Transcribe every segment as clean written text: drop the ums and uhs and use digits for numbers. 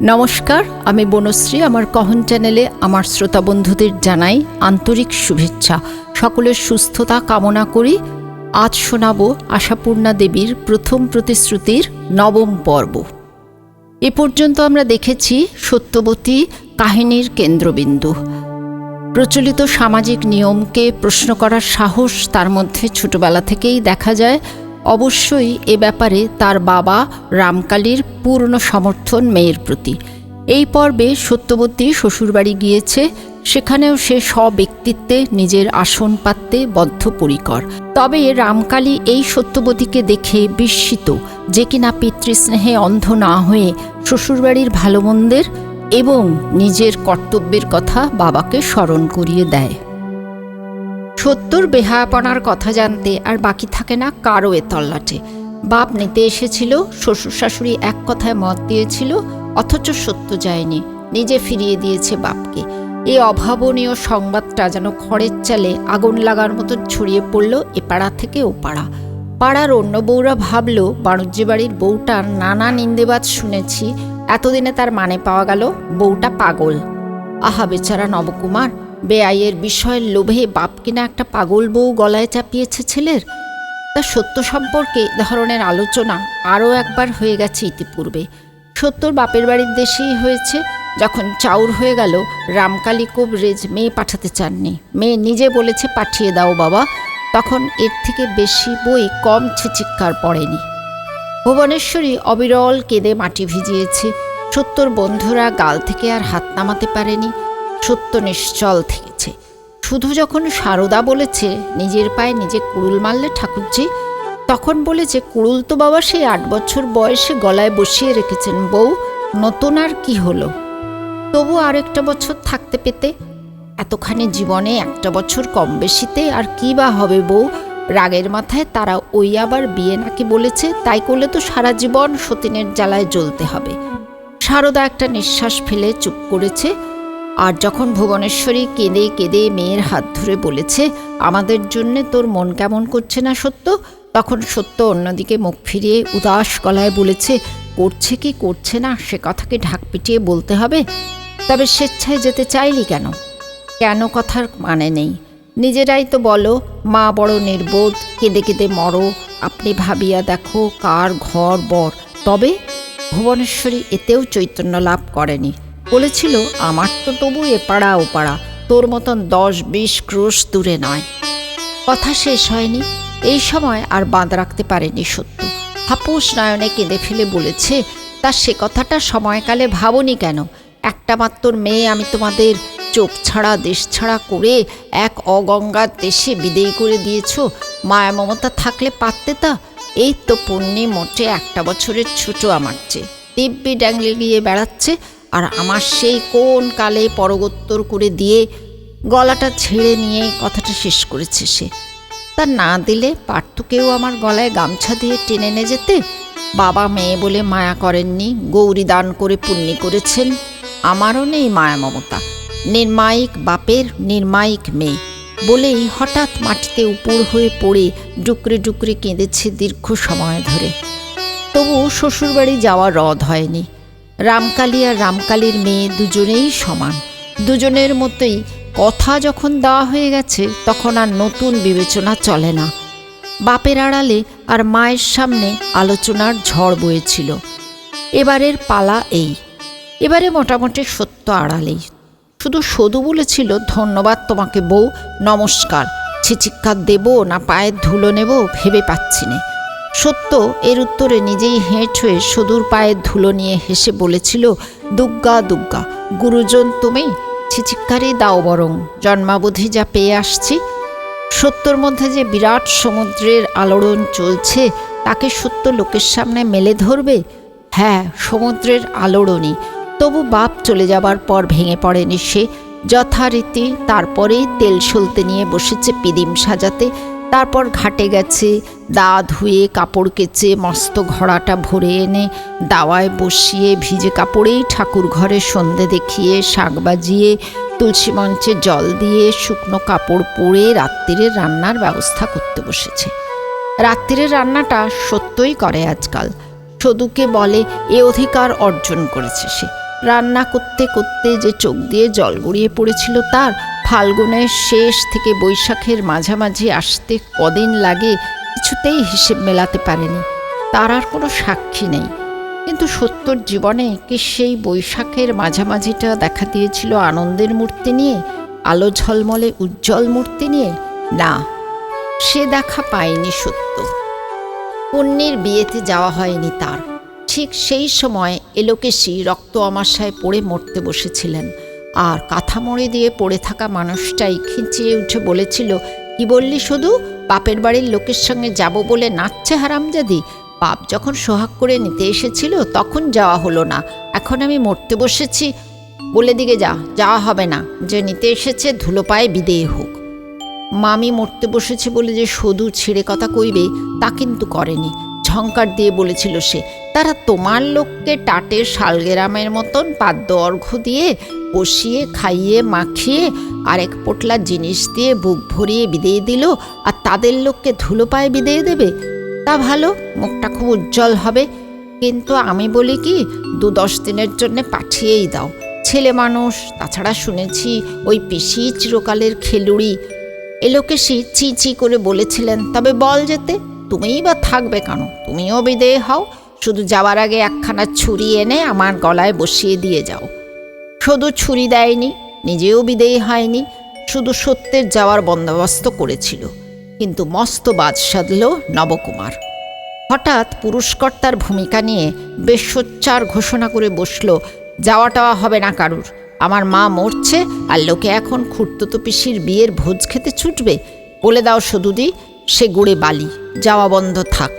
নমস্কার, আমি বনশ্রী। আমার কহন চ্যানেলে আমার শ্রোতা বন্ধুদের জানাই আন্তরিক শুভেচ্ছা। সকলের সুস্থতা কামনা করি। আজ শোনাব আশাপূর্ণা দেবীর প্রথম প্রতিশ্রুতির নবম পর্ব। এ পর্যন্ত আমরা দেখেছি সত্যবতী কাহিনীর কেন্দ্রবিন্দু। প্রচলিত সামাজিক নিয়মকে প্রশ্ন করার সাহস তার মধ্যে ছোটবেলা থেকেই দেখা যায়। অবশ্যই এ ব্যাপারে তার বাবা রামকালীর পূর্ণ সমর্থন মেয়ের প্রতি। এই পর্বে সত্যবতী শ্বশুরবাড়ি গিয়েছে, সেখানেও সে স্বব্যক্তিত্বে নিজের আসন পাততে বদ্ধপরিকর। তবে রামকালী এই সত্যবতীকে দেখে বিস্মিত, যে কিনা পিতৃস্নেহে অন্ধ না হয়ে শ্বশুরবাড়ির ভালো মন্দের এবং নিজের কর্তব্যের কথা বাবাকে স্মরণ করিয়ে দেয়। সত্যর বেহায়াপনার কথা জানতে আর বাকি থাকে না কারও এ তল্লাটে। বাপ নিতে এসেছিল, শ্বশুর শাশুড়ি এক কথায় মত দিয়েছিল, অথচ সত্য যায়নি, নিজে ফিরিয়ে দিয়েছে বাপকে। এই অভাবনীয় সংবাদটা যেন খড়ের চালে আগুন লাগার মতো ছড়িয়ে পড়ল এপাড়া থেকে ওপাড়া। পাড়ার অন্য বউরা ভাবল বাণিজ্য বাড়ির বউটার নানা নিন্দেবাদ শুনেছি, এতদিনে তার মানে পাওয়া গেল বউটা পাগল। আহা বেচারা নবকুমার, বেআইয়ের বিষয়ের লোভে বাপ কিনা একটা পাগল বউ গলায় চাপিয়েছে ছেলের। তা সত্য সম্পর্কে ধরনের আলোচনা আরও একবার হয়ে গেছে ইতিপূর্বে। সত্যর বাপের বাড়ির দেশেই হয়েছে। যখন চাউর হয়ে গেল, রামকালী কবরেজ মেয়ে পাঠাতে চাননি, মেয়ে নিজে বলেছে পাঠিয়ে দাও বাবা। তখন এর থেকে বেশি বই কম ছিচিক্কার পড়েনি। ভুবনেশ্বরী অবিরল কেঁদে মাটি ভিজিয়েছে। সত্যর বন্ধুরা গাল থেকে আর হাত নামাতে পারেনি। সত্য নিশ্চল থেকেছে। শুধু যখন সারদা বলেছে নিজের পায়ে নিজে কুড়ুল মারলে ঠাকুরজি, তখন বলেছে কুড়ুল তো বাবা সেই 8 বছর বয়সে গলায় বসিয়ে রেখেছেন বউ, নতুন আর কি হলো। তবু আরেকটা বছর থাকতে পেতে। এতখানি জীবনে একটা বছর কম বেশিতে আর কি বা হবে বউ। রাগের মাথায় তারা ওই আবার বিয়ে নাকি বলেছে, তাই করলে তো সারা জীবন সতীনের জ্বালায় জ্বলতে হবে। সারদা একটা নিঃশ্বাস ফেলে চুপ করেছে। আর যখন ভুবনেশ্বরী কেঁদে কেঁদে মেয়ের হাত ধরে বলেছে আমাদের জন্যে তোর মন কেমন করছে না সত্য, তখন সত্য অন্যদিকে মুখ ফিরিয়ে উদাস গলায় বলেছে করছে কি করছে না সে কথাকে ঢাক পিটিয়ে বলতে হবে। তবে স্বেচ্ছায় যেতে চাইলি কেন? কেন কথার মানে নেই। নিজেরাই তো বলো মা বড় নির্বোধ, কেঁদে কেঁদে মরো, আপনি ভাবিয়া দেখো কার ঘর বর। তবে ভুবনেশ্বরী এতেও চৈতন্য লাভ করেনি। বলেছিল আমার তো তবু এপাড়া ওপাড়া, তোর মতন 10-20 ক্রোশ দূরে নয়। কথা শেষ হয়নি। এই সময় আর বাঁধ রাখতে পারেনি সত্য। হাপুস নয়নে কেঁদে ফেলে বলেছে তা সে কথাটা সময়কালে ভাবনি কেন? একটা মাত্র মেয়ে আমি তোমাদের চোখ ছাড়া দেশ ছাড়া করে এক অগঙ্গার দেশে বিদেয় করে দিয়েছ। মায়া মমতা থাকলে পারতে তা। এই তো পুণ্যি মোটে 1 বছরের ছোট আমার চেয়ে, দিব্যি ড্যাংলে গিয়ে বেড়াচ্ছে। আর আমার সেই কোন কালে পরগোত্তর করে দিয়ে গলাটা ছেড়ে নিয়ে কথাটা শেষ করেছে সে। তা না দিলে পারত কেউ আমার গলায় গামছা দিয়ে টেনে নিয়ে যেতে। বাবা মেয়ে বলে মায়া করেননি, গৌরী দান করে পুণ্যি করেছেন। আমারও নেই মায়া মমতা। নির্মায়িক বাপের নির্মায়িক মেয়ে বলেই হঠাৎ মাটিতে উপুড় হয়ে পড়ে ডুকরে ডুকরে কেঁদেছে দীর্ঘ সময় ধরে। তবু শ্বশুরবাড়ি যাওয়া রদ হয়নি। রামকালী আর রামকালীর মেয়ে দুজনেই সমান। দুজনের মতোই কথা যখন দেওয়া হয়ে গেছে, তখন আর নতুন বিবেচনা চলে না। বাপের আড়ালে আর মায়ের সামনে আলোচনার ঝড় বয়েছিল। এবারের পালা এই। এবারে মোটামুটি সত্য আড়ালেই। শুধু সদু বলেছিল ধন্যবাদ তোমাকে বউ, নমস্কার। ছিচিক্কার দেব না পায়ের ধুলো নেব ভেবে পাচ্ছি নে। সত্য এর উত্তরে নিজেই হেঁট হয়ে সদুর পায়ের ধুলো নিয়ে হেসে বলেছিল দুগ্গা দুগ্গা, গুরুজন তুমি, ছিচিক্কারই দাও বরং, জন্মাবধি যা পেয়ে আসছি। সত্যর মধ্যে যে বিরাট সমুদ্রের আলোড়ন চলছে, তাকে সত্য লোকের সামনে মেলে ধরবে? হ্যাঁ, সমুদ্রের আলোড়নই। তবু বাপ চলে যাবার পর ভেঙে পড়েনি সে। যথারীতি তারপরেই তেল সলতে নিয়ে বসেছে পিদিম সাজাতে। তারপর ঘাটে গেছে, দা ধুয়ে কাপড় কেচে মস্ত ঘড়াটা ভরে এনে দাওয়ায় বসিয়ে ভিজে কাপড়েই ঠাকুর ঘরে সন্ধে দেখিয়ে শাঁখ বাজিয়ে তুলসী মঞ্চে জল দিয়ে শুকনো কাপড় পরে রাত্রিরের রান্নার ব্যবস্থা করতে বসেছে। রাত্রিরের রান্নাটা সত্যই করে আজকাল। সদুকে বলে এ অধিকার অর্জন করেছে সে। রান্না করতে করতে যে চোখ দিয়ে জল গড়িয়ে পড়েছিল তার, ফাল্গুনের শেষ থেকে বৈশাখের মাঝামাঝি আসতে কদিন লাগে কিছুতেই হিসেব মেলাতে পারেনি। তার আর কোনো সাক্ষী নেই। কিন্তু সত্যর জীবনে কি সেই বৈশাখের মাঝামাঝিটা দেখা দিয়েছিল আনন্দের মূর্তি নিয়ে, আলো ঝলমলে উজ্জ্বল মূর্তি নিয়ে? না, সে দেখা পায়নি সত্য। পুণ্যের বিয়েতে যাওয়া হয়নি তার। ঠিক সেই সময় এলোকেশী রক্ত আমাশায় পড়ে মরতে বসেছিলেন, আর কাঁথা মড়ে দিয়ে পড়ে থাকা মানুষটাই খিঁচিয়ে উঠে বলেছিল, কি বললি শুধু? বাপের বাড়ির লোকের সঙ্গে যাব বলে নাচছে হারামজাদি। বাপ যখন সোহাগ করে নিতে এসেছিল তখন যাওয়া হলো না, এখন আমি মরতে বসেছি বলে দিকে যাওয়া হবে না। যে নিতে এসেছে ধুলো পায়ে বিদেয় হোক। মামি মরতে বসেছে বলে যে শুধু ছিঁড়ে কথা কইবে তা কিন্তু করেনি। ঝংকার দিয়ে বলেছিল সে, তারা তোমার লোককে টাটের শালগেরামের মতন পাদ্য অর্ঘ্য দিয়ে বসিয়ে খাইয়ে মাখিয়ে আরেক পোটলা জিনিস দিয়ে বুক ভরিয়ে বিদেয় দিল, আর তাদের লোককে ধুলো পায়ে বিদেয় দেবে? তা ভালো, মুখটা খুব উজ্জ্বল হবে। কিন্তু আমি বলি কি, 2-10 দিনের জন্যে পাঠিয়েই দাও। ছেলে মানুষ, তাছাড়া শুনেছি ওই পিসি চিরকালের খেলুড়ি। এলোকেশী চি চি করে বলেছিলেন, তবে বল যেতে, তুমিই বা থাকবে কেন? তুমিও বিদেয় হও, শুধু যাওয়ার আগে একখানা ছুরি এনে আমার গলায় বসিয়ে দিয়ে যাও। শুধু ছুরি দেয়নি, নিজেও বিদেয় হয়নি, শুধু সত্যের যাওয়ার বন্দোবস্ত করেছিল। কিন্তু মস্ত বাজ সাধল নবকুমার। হঠাৎ পুরুষকর্তার ভূমিকা নিয়ে বেশ সোচ্চার ঘোষণা করে বসল, যাওয়া টাওয়া হবে না কারুর। আমার মা মরছে, আর লোকে এখন খুড়তুতো পিসির বিয়ের ভোজ খেতে ছুটবে। বলে দাও সদুদি, সে গুড়ে বালি, যাওয়া বন্ধ থাক।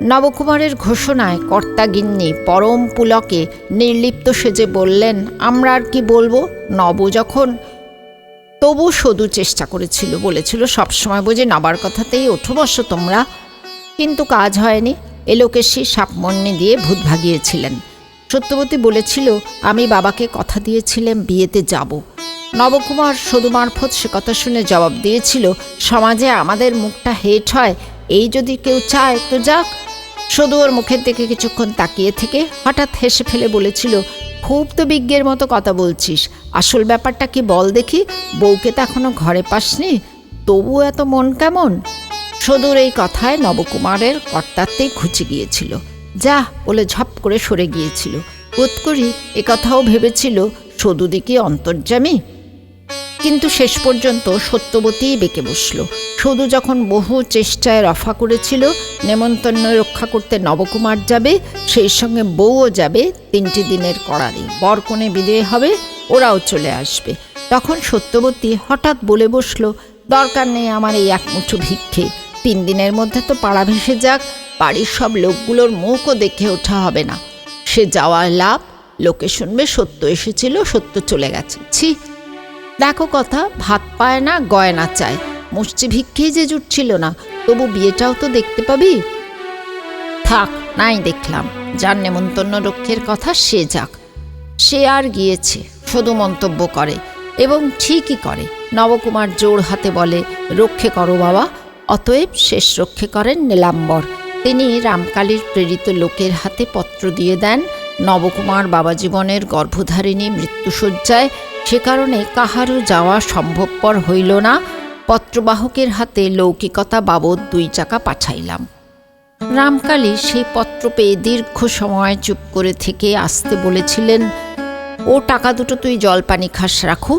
নবকুমারের ঘোষণায় কর্তাগিন্নি পরম পুলকে নির্লিপ্ত সেজে বললেন, আমরা আর কি বলবো। নব যখন, তবু সদু চেষ্টা করেছিল, বলেছিল সবসময় বোঝে নবার কথাতেই ওঠো বসো তোমরা। কিন্তু কাজ হয়নি। এলোকেশী সাপমন্যে দিয়ে ভূত ভাগিয়েছিলেন। সত্যবতী বলেছিল, আমি বাবাকে কথা দিয়েছিলাম বিয়েতে যাব। নবকুমার সদু মারফত সে কথা শুনে জবাব দিয়েছিল, সমাজে আমাদের মুখটা হেট হয়, এই যদি কেউ চায় তো যাক। সদু ওর মুখের দিকে কিছুক্ষণ তাকিয়ে থেকে হঠাৎ হেসে ফেলে বলেছিল, খুব তো বিজ্ঞের মতো কথা বলছিস, আসল ব্যাপারটা কি বল দেখি। বউকে তো এখনো ঘরে পাসনি, তবু এত মন কেমন? সদুর এই কথায় নবকুমারের কর্তাতেই ঘুচে গিয়েছিল, যা বলে ঝপ করে সরে গিয়েছিল। বোধ করি একথাও ভেবেছিল সদুদিকে অন্তর্যামী। কিন্তু শেষ পর্যন্ত সত্যবতীই বেঁকে বসল। সদু যখন বহু চেষ্টায় রফা করেছিল নেমন্তন্ন রক্ষা করতে নবকুমার যাবে, সেই সঙ্গে বউও যাবে, 3টি দিনের কড়ারে বরকনে বিদেয় হবে, ওরাও চলে আসবে, তখন সত্যবতী হঠাৎ বলে বসল, দরকার নেই আমার এই এক মুঠো ভিক্ষে, 3 দিনের মধ্যে তো পাড়া ভেসে যাক, বাড়ির সব লোকগুলোর মুখও দেখে ওঠা হবে না। সে যাওয়ার লাভ, লোকে শুনবে সত্য এসেছিল, সত্য চলে গেছে। ছি, দেখো কথা, ভাত পায় না গয়না চায়, মুষ্টি ভিক্ষেই যে জুটছিল না, তবু বিয়েটাও তো দেখতে পাবি। থাক, নাই দেখলাম, যার নেমন্তন্ন রক্ষের কথা সে যাক। সে আর গিয়েছে, শুধু মন্তব্য করে, এবং ঠিকই করে। নবকুমার জোর হাতে বলে, রক্ষে করো বাবা। অতএব শেষ রক্ষে করেন নীলাম্বর। তিনি রামকালীর প্রেরিত লোকের হাতে পত্র দিয়ে দেন। নবকুমার বাবা জীবনের গর্ভধারিণী মৃত্যুশয্যায়, সে কারণে কাহারও যাওয়া সম্ভবপর হইল না। পত্রবাহকের হাতে লৌকিকতা বাবদ 2 টাকা পাঠাইলাম। রামকালী সেই পত্র পেয়ে দীর্ঘ সময় চুপ করে থেকে আসতে বলেছিলেন, ও টাকা দুটো তুই জলপানি খাস রাখু,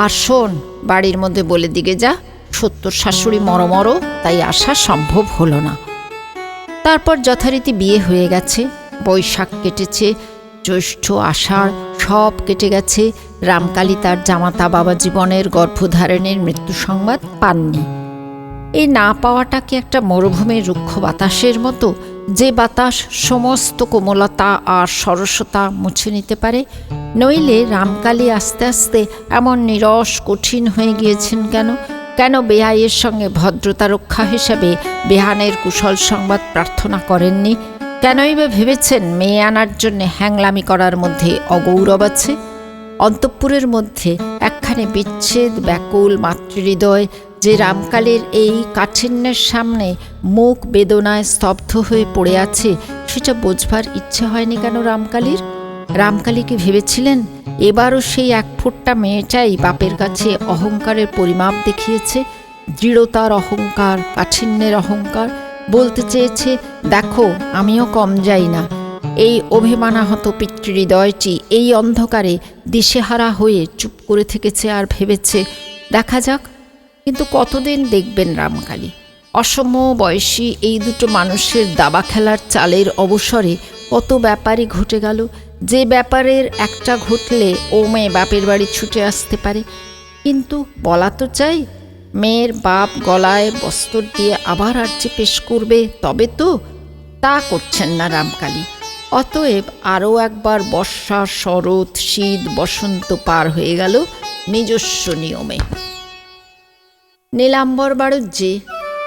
আর শোন, বাড়ির মধ্যে বলে দিকে যা, সত্যর শাশুড়ি মরমর, তাই আসা সম্ভব হলো না। তারপর যথারীতি বিয়ে হয়ে গেছে। বৈশাখ কেটেছে, জ্যৈষ্ঠ আষাঢ় সব কেটে গেছে। রামকালী তার জামাতা বাবা জীবনের গর্ভধারণের মৃত্যু সংবাদ পাননি। এই না পাওয়াটা কি একটা মরুভূমির রুক্ষ বাতাসের মতো, যে বাতাস সমস্ত কোমলতা আর সরসতা মুছে নিতে পারে? নইলে রামকালী আস্তে আস্তে এমন নিরস কঠিন হয়ে গিয়েছেন কেন? কেন বেহাইয়ের সঙ্গে ভদ্রতা রক্ষা হিসাবে বেহানের কুশল সংবাদ প্রার্থনা করেননি? কেনই বা ভেবেছেন মেয়ে আনার জন্য হ্যাংলামি করার মধ্যে অগৌরব আছে? অন্তঃপুরের মধ্যে একখানে বিচ্ছেদ ব্যাকুল মাতৃহৃদয় যে রামকালীর এই কাঠিন্যের সামনে মুখ বেদনায় স্তব্ধ হয়ে পড়ে আছে, সেটা বোঝবার ইচ্ছে হয়নি কেন রামকালীর? রামকালীকে ভেবেছিলেন এবারও সেই এক ফোঁটা মেয়েটাই বাপের কাছে অহংকারের পরিমাপ দেখিয়েছে, দৃঢ়তার অহংকার, কাঠিন্যের অহংকার। বলতে চেয়েছে, দেখো আমিও কম যাই না। এই অভিমানাহত পিতৃহৃদয়টি এই অন্ধকারে দিশেহারা হয়ে চুপ করে থেকেছে আর ভেবেছে, দেখা যাক। কিন্তু কতদিন দেখবেন রামকালী? অসম বয়সী এই দুটো মানুষের দাবা খেলার চালের অবসরে কত ব্যাপারই ঘটে গেল, যে ব্যাপারের একটা ঘটলে ও মেয়ে বাপের বাড়ি ছুটে আসতে পারে। কিন্তু বলা তো চাই, মেয়ের বাপ গলায় বস্ত্র দিয়ে আবার আর্জি পেশ করবে, তবে তো তা করছেন না রামকালী। অতএব আরও একবার বর্ষা, শরৎ, শীত, বসন্ত পার হয়ে গেল নিজস্ব নিয়মে। নীলাম্বর বাড়ুজ্যে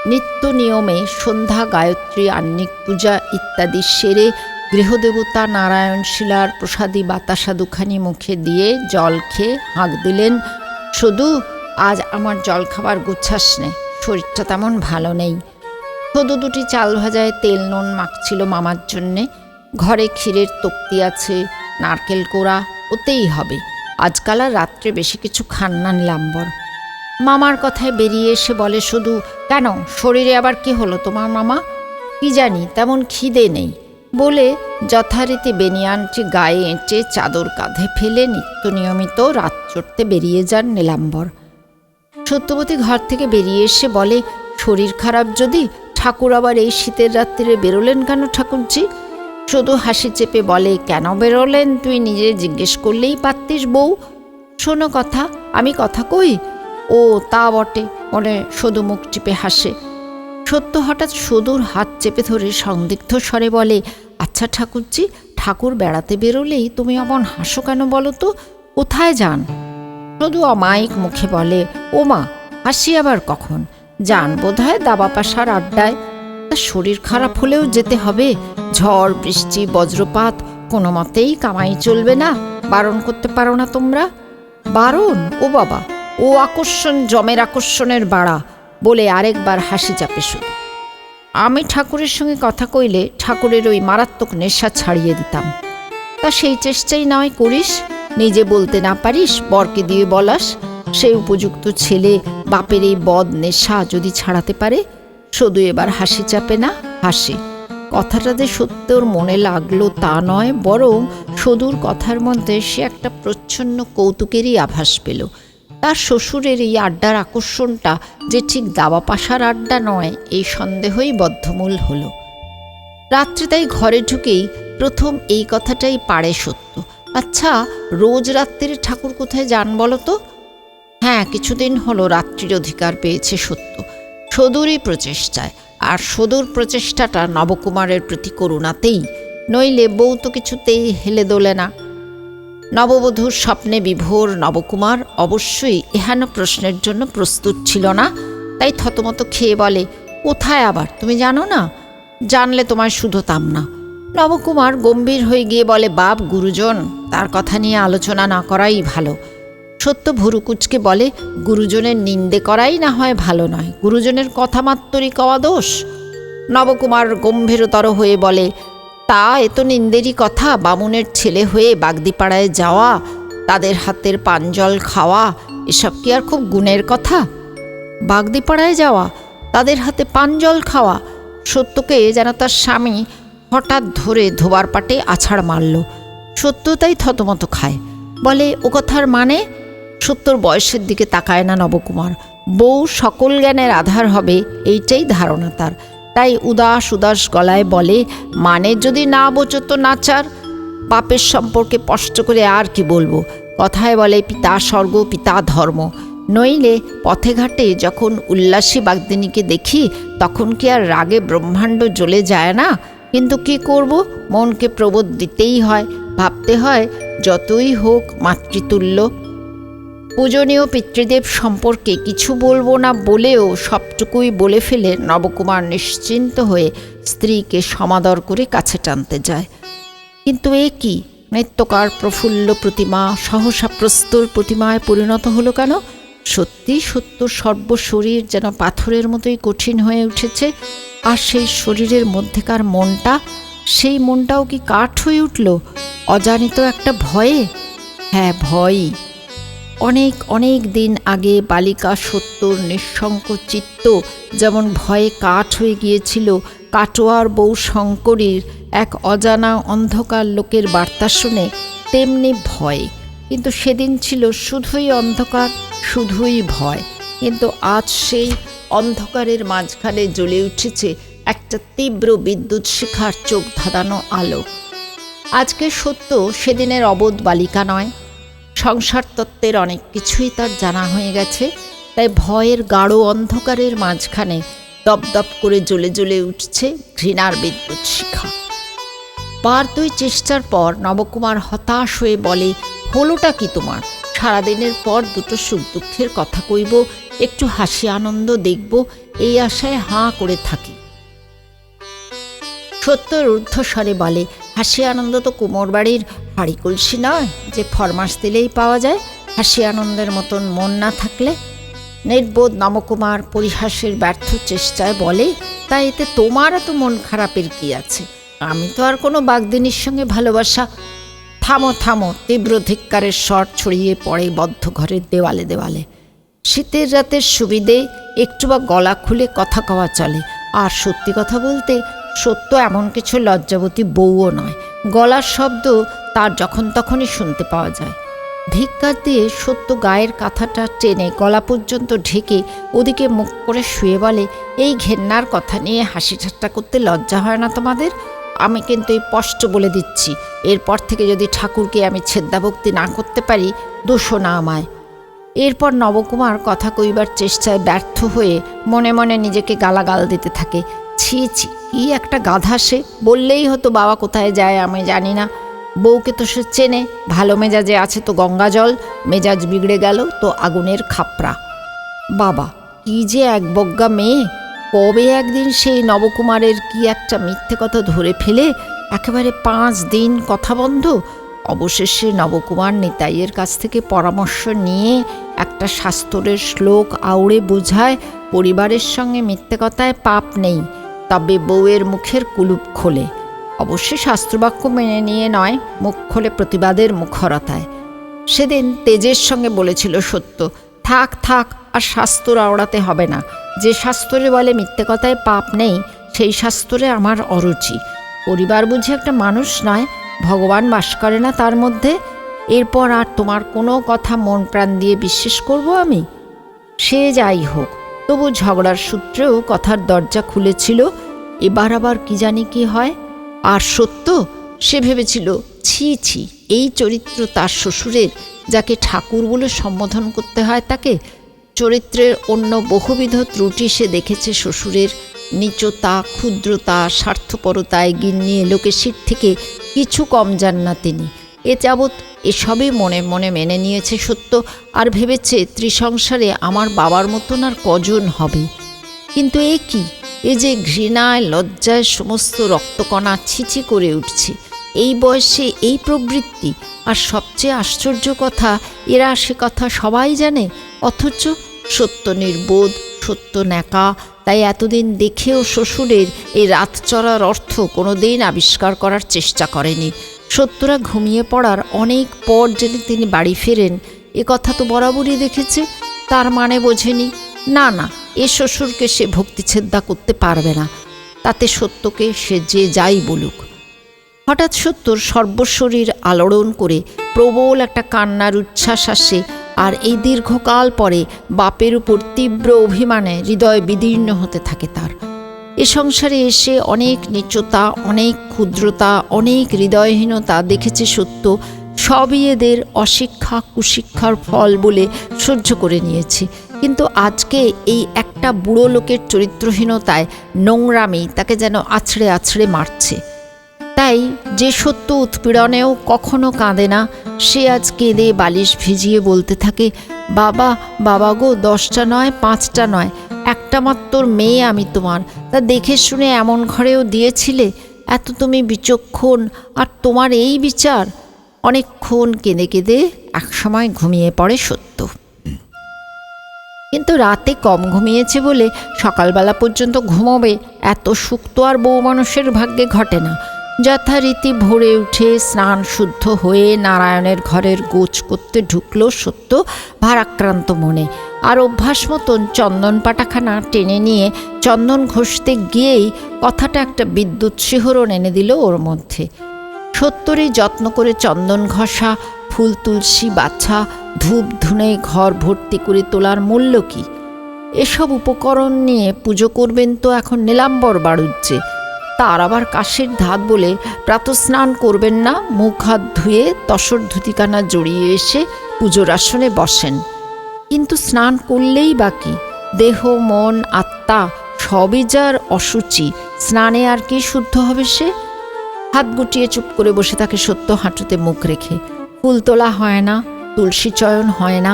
নিত্য নিয়মে সন্ধ্যা, গায়ত্রী, আহ্নিক পূজা ইত্যাদি সেরে গৃহদেবতা নারায়ণ শিলার প্রসাদী বাতাসা দুখানি মুখে দিয়ে জল খেয়ে হাঁক দিলেন, শুধু আজ আমার জল খাবার গুচ্ছাস নে, শরীরটা তেমন ভালো নেই। শুধু দুটি চাল ভাজায় তেল নুন মাখছিল মামার জন্যে। ঘরে ক্ষীরের তক্তি আছে, নারকেল কোড়া, ওতেই হবে। আজকাল আর রাত্রে বেশি কিছু খান না নীলাম্বর। মামার কথায় বেরিয়ে এসে বলে, শুধু কেন, শরীরে আবার কি হলো তোমার মামা? কি জানি, তেমন খিদে নেই বলে যথারীতি বেনিয়ানটি গায়ে এঁটে চাদর কাঁধে ফেলে নিত্য নিয়মিত রাত চড়তে বেরিয়ে যান নীলাম্বর। সত্যবতী ঘর থেকে বেরিয়ে এসে বলে, শরীর খারাপ যদি? ঠাকুর আবার এই শীতের রাত্রিরে বেরোলেন কেন ঠাকুরজি? শুধু হাসি চেপে বলে, কেন বেরোলেন তুই নিজে জিজ্ঞেস করলেই পারতিস বউ। শোনো কথা, আমি কথা কই? ও তা বটে, মনে শুধু মুখ টিপে হাসে। সত্য হঠাৎ সদুর হাত চেপে ধরে সন্দিগ্ধ স্বরে বলে, আচ্ছা ঠাকুরজি, ঠাকুর বেড়াতে বেরোলেই তুমি অমন হাসো কেন বলো তো? কোথায় যান? শুধু অমায়িক মুখে বলে, ও মা, হাসি আবার কখন? যান বোধহয় দাবা পাশার আড্ডায়। তা শরীর খারাপ হলেও যেতে হবে? ঝড় বৃষ্টি বজ্রপাত কোনো মতেই কামাই চলবে না? বারণ করতে পারো না তোমরা? বারণ? ও বাবা, ও আকর্ষণ জমের আকর্ষণের বাড়া বলে আরেকবার হাসি চাপে শুধু। আমি ঠাকুরের সঙ্গে কথা কইলে ঠাকুরের ওই মারাত্মক নেশা ছাড়িয়ে দিতাম। তা সেই চেষ্টাই নয় করিস? নিজে বলতে না পারিস, বরকে দিয়ে বলাস। সেই উপযুক্ত ছেলে বাপের এই বদ নেশা যদি ছাড়াতে পারে। শুধু এবার হাসি চাপে না, হাসি। কথাটা যে সত্যি ওর মনে লাগলো তা নয়, বরং সদুর কথার মধ্যে সে একটা প্রচ্ছন্ন কৌতুকেরই আভাস পেল। তার শ্বশুরের এই আড্ডার আকর্ষণটা যে ঠিক দাবা পাশার আড্ডা নয়, এই সন্দেহই বদ্ধমূল হল। রাত্রে তাই ঘরে ঢুকেই প্রথম এই কথাটাই পাড়ে সত্য, আচ্ছা রোজ রাত্রিরে ঠাকুর কোথায় যান বলো তো? হ্যাঁ, কিছুদিন হলো রাত্রির অধিকার পেয়েছে সত্য, সদুরই প্রচেষ্টায়। আর সদুর প্রচেষ্টাটা নবকুমারের প্রতি করুণাতেই, নইলে বউ তো কিছুতেই হেলে দোলে না। নববধূর স্বপ্নে বিভোর নবকুমার অবশ্যই এহেন প্রশ্নের জন্য প্রস্তুত ছিল না। তাই থতমত খেয়ে বলে, কোথায় আবার, তুমি জানো না? জানলে তোমায় শুধোতাম না। নবকুমার গম্ভীর হয়ে গিয়ে বলে, বাপ গুরুজন, তার কথা নিয়ে আলোচনা না করাই ভালো। সত্য ভুরুকুচকে বলে, গুরুজনের নিন্দে করাই না হয় ভালো নয়, গুরুজনের কথা মাত্রই কওয়া দোষ। নবকুমার গম্ভীরতর হয়ে বলে, তা এ তো নিন্দেরই কথা। বামুনের ছেলে হয়ে বাগদিপাড়ায় যাওয়া, তাদের হাতের পানজল খাওয়া, এসব কি আর খুব গুণের কথা? বাগদিপাড়ায় যাওয়া, তাদের হাতে পানজল খাওয়া? সত্যকে যেন তার স্বামী হঠাৎ ধরে ধোবার পাটে আছাড় মারল। সত্য তাই থতমত খায়, বলে, ও কথার মানে? সত্যর বয়সের দিকে তাকায় না নবকুমার। বউ সকল জ্ঞানের আধার হবে এইটাই ধারণা তার। তাই উদাস উদাস গলায় বলে, মানে যদি না বোঝো তো নাচার। বাপের সম্পর্কে স্পষ্ট করে আর কি বলবো? কথায় বলে, পিতা স্বর্গ পিতা ধর্ম। নইলে পথে ঘাটে যখন উল্লাসী বাগদিনীকে দেখি, তখন কি আর রাগে ব্রহ্মাণ্ড জ্বলে যায় না? কিন্তু কি করব, মনকে প্রবোধ দিতেই হয়, ভাবতে হয় যতই হোক মাতৃতুল্য। পূজনীয় পিতৃদেব সম্পর্কে কিছু বলবো না বলেও সবটুকুই বলে ফেলে নবকুমার নিশ্চিন্ত হয়ে স্ত্রীকে সমাদর করে কাছে টানতে যায়। কিন্তু এ কি, নৃত্যকার প্রফুল্ল প্রতিমা সহসা প্রস্তর প্রতিমায় পরিণত হলো কেন? সত্যি সত্য সর্বশরীর যেন পাথরের মতোই কঠিন হয়ে উঠেছে। আর সেই শরীরের মধ্যেকার মনটা, সেই মনটাও কি কাঠ হয়ে উঠল? অজানিত একটা ভয়ে? হ্যাঁ, ভয়ই। অনেক অনেক দিন আগে বালিকা সত্যর নিঃশঙ্ক চিত্ত যেমন ভয়ে কাঠ হয়ে গিয়েছিল, কাটোয়ার বউ শঙ্করীর এক অজানা অন্ধকার লোকের বার্তা শুনে, তেমনি ভয়। কিন্তু সেদিন ছিল শুধুই অন্ধকার, শুধুই ভয়। কিন্তু আজ সেই অন্ধকারের মাঝখানে জ্বলে উঠেছে একটা তীব্র বিদ্যুৎ শিখার চোখ ধাঁধানো আলো। আজকে সত্য সেদিনের অবোধ বালিকা নয়। সংসার তত্ত্বের অনেক কিছুই তার জানা হয়ে গেছে। তাই ভয়ের গাঢ় অন্ধকারের মাঝখানে দপদপ করে জ্বলে জ্বলে উঠছে ঘৃণার বিদ্যুৎ শিখা। বার দুই চেষ্টার পর নবকুমার হতাশ হয়ে বলে, হলোটা কি তোমার? সারাদিনের পর দুটো সুখ দুঃখের কথা কইব, একটু হাসি আনন্দ দেখব, এই আশায় হাঁ করে থাকি। সত্য রুদ্ধস্বরে বলে, হাসি আনন্দ তো কুমোর বাড়ির হাড়ি কলসি নয় যে ফরমাস দিলেই পাওয়া যায়। হাসি আনন্দের মতন মন না থাকলে? নির্বোধ নবকুমার পরিহাসের ব্যর্থ চেষ্টায় বলে, তাই এতে তোমার এত মন খারাপের কি আছে? আমি তো আর কোনো বাগদিনীর সঙ্গে ভালোবাসা। থামো থামো! তীব্র ধিক্কারের স্বর ছড়িয়ে পড়ে বদ্ধ ঘরের দেওয়ালে দেওয়ালে। শীতের রাতের সুবিধে একটু বা গলা খুলে কথা কওয়া চলে। আর সত্যি কথা বলতে, সত্য এমন কিছু লজ্জাবতী বউও নয়। গলার শব্দ তার যখন তখনই শুনতে পাওয়া যায়। ধিক্কার দিয়ে সত্য গায়ের কাঁথাটা টেনে গলা পর্যন্ত ঢেকে ওদিকে মুখ করে শুয়ে বলে, এই ঘেন্নার কথা নিয়ে হাসি ঠাট্টা করতে লজ্জা হয় না তোমাদের? আমি কিন্তু এই স্পষ্ট বলে দিচ্ছি, এরপর থেকে যদি ঠাকুরকে আমি ছেদ্দাভক্তি না করতে পারি, দোষও না আমায়। এরপর নবকুমার কথা কইবার চেষ্টায় ব্যর্থ হয়ে মনে মনে নিজেকে গালাগাল দিতে থাকে। ছি ছি, কি একটা গাধা সে! বললেই হতো বাবা কোথায় যায় আমি জানি না। বউকে তো সে চেনে, ভালো মেজাজে আছে তো গঙ্গা জল, মেজাজ বিগড়ে গেল তো আগুনের খাপড়া। বাবা, কি যে এক বজ্ঞা মেয়ে! কবে একদিন সেই নবকুমারের কি একটা মিথ্যে কথা ধরে ফেলে একেবারে 5 দিন কথা বন্ধ। অবশেষে নবকুমার নিতাইয়ের কাছ থেকে পরামর্শ নিয়ে একটা শাস্ত্রের শ্লোক আউড়ে বোঝায়, পরিবারের সঙ্গে মিথ্যে কথায় পাপ নেই, তবে বউয়ের মুখের কুলুপ খোলে। অবশ্যই শাস্ত্রবাক্য মেনে নিয়ে নয়, মুখ খোলে প্রতিবাদের মুখরতায়। সেদিন তেজের সঙ্গে বলেছিল সত্য, থাক থাক, আর শাস্ত্র আওড়াতে হবে না। যে শাস্ত্রে বলে মিথ্যে কথায় পাপ নেই, সেই শাস্ত্রে আমার অরুচি। পরিবার বুঝি একটা মানুষ নয়? ভগবান বাস করে না তার মধ্যে? এরপর আর তোমার কোনো কথা মন প্রাণ দিয়ে বিশ্বাস করব আমি? সে যাই হোক, তবু ঝগড়ার সূত্রেও কথার দরজা খুলেছিল। এবার আবার কি জানি কি হয়। আর সত্য, সে ভেবেছিল, ছি ছি, এই চরিত্র তার শ্বশুরের, যাকে ঠাকুর বলে সম্বোধন করতে হয় তাকে। চরিত্রের অন্য বহুবিধ ত্রুটি সে দেখেছে শ্বশুরের, নীচতা, ক্ষুদ্রতা, স্বার্থপরতায় গিন্নি লোকেশির থেকে কিছু কম যান না তিনি। এ যাবৎ এসবই মনে মনে মেনে নিয়েছে সত্য, আর ভেবেছে ত্রিসংসারে আমার বাবার মতন আর কজন হবে। কিন্তু এ কি, এ যে ঘৃণায় লজ্জায় সমস্ত রক্তকণা ছিছি করে উঠছে। এই বয়সে এই প্রবৃত্তি! আর সবচেয়ে আশ্চর্য কথা, এরা সে কথা সবাই জানে, অথচ সত্য নির্বোধ, সত্য ন্যাকা। তাই এতদিন দেখেও শ্বশুরের এই রাত চড়ার অর্থ কোনোদিন আবিষ্কার করার চেষ্টা করেনি। সত্যরা ঘুমিয়ে পড়ার অনেক পর জেনে তিনি বাড়ি ফেরেন, এ কথা তো বরাবরই দেখেছে। তার মানে বোঝেনি, না না, এ শ্বশুরকে সে ভক্তিছেদ্দা করতে পারবে না, তাতে সত্যকে সে যে যাই বলুক। হঠাৎ সত্যর সর্বশরীর আলোড়ন করে প্রবল একটা কান্নার উচ্ছ্বাস আসে। আর এই দীর্ঘকাল পরে বাপের উপর তীব্র অভিমানে হৃদয় বিদীর্ণ হতে থাকে তার। এ সংসারে এসে অনেক নীচতা, অনেক ক্ষুদ্রতা, অনেক হৃদয়হীনতা দেখেছে সত্য। সবই এদের অশিক্ষা কুশিক্ষার ফল বলে সহ্য করে নিয়েছে। কিন্তু আজকে এই একটা বুড়ো লোকের চরিত্রহীনতায়, নোংরামি তাকে যেন আছড়ে আছড়ে মারছে। তাই যে সত্য উৎপীড়নেও কখনো কাঁদে না, সে আজ কেঁদে বালিশ ভিজিয়ে বলতে থাকে, বাবা, বাবা গো, 10টা নয়, 5টা নয়, একটা মাত্র মেয়ে আমি তোমার, তা দেখে শুনে এমন ঘরেও দিয়েছিলে। এত তুমি বিচক্ষণ, আর তোমার এই বিচার! অনেকক্ষণ কেঁদে কেঁদে একসময় ঘুমিয়ে পড়ে সত্য। কিন্তু রাতে কম ঘুমিয়েছে বলে সকালবেলা পর্যন্ত ঘুমোবে, এত সুখ তো আর বউ মানুষের ভাগ্যে ঘটে না। যথারীতি ভোরে উঠে স্নান শুদ্ধ হয়ে নারায়ণের ঘরের গোছ করতে ঢুকল সত্য ভারাক্রান্ত মনে। আর অভ্যাস মতন চন্দন পাটাখানা টেনে নিয়ে চন্দন ঘষতে গিয়েই কথাটা একটা বিদ্যুৎ শিহরণ এনে দিল ওর মধ্যে। সত্যরই যত্ন করে চন্দন ঘষা, ফুল তুলসী বাছা, ধূপ ধুনে ঘর ভর্তি করে তোলার মূল্য কি? এসব উপকরণ নিয়ে পুজো করবেন তো এখন নীলাম্বর বাড়ুজ্যে। তার আবার কাশির ধাত বলে প্রাতঃস্নান করবেন না, মুখ হাত ধুয়ে তসর ধুতিকানা জড়িয়ে এসে পুজোর আসনে বসেন। কিন্তু স্নান করলেই বাকি, দেহ মন আত্মা সবই যার অসুচি, স্নানে আর কি শুদ্ধ হবে সে? হাত গুটিয়ে চুপ করে বসে থাকে সত্য হাঁটুতে মুখ রেখে। ফুল তোলা হয় না, তুলসী চয়ন হয় না।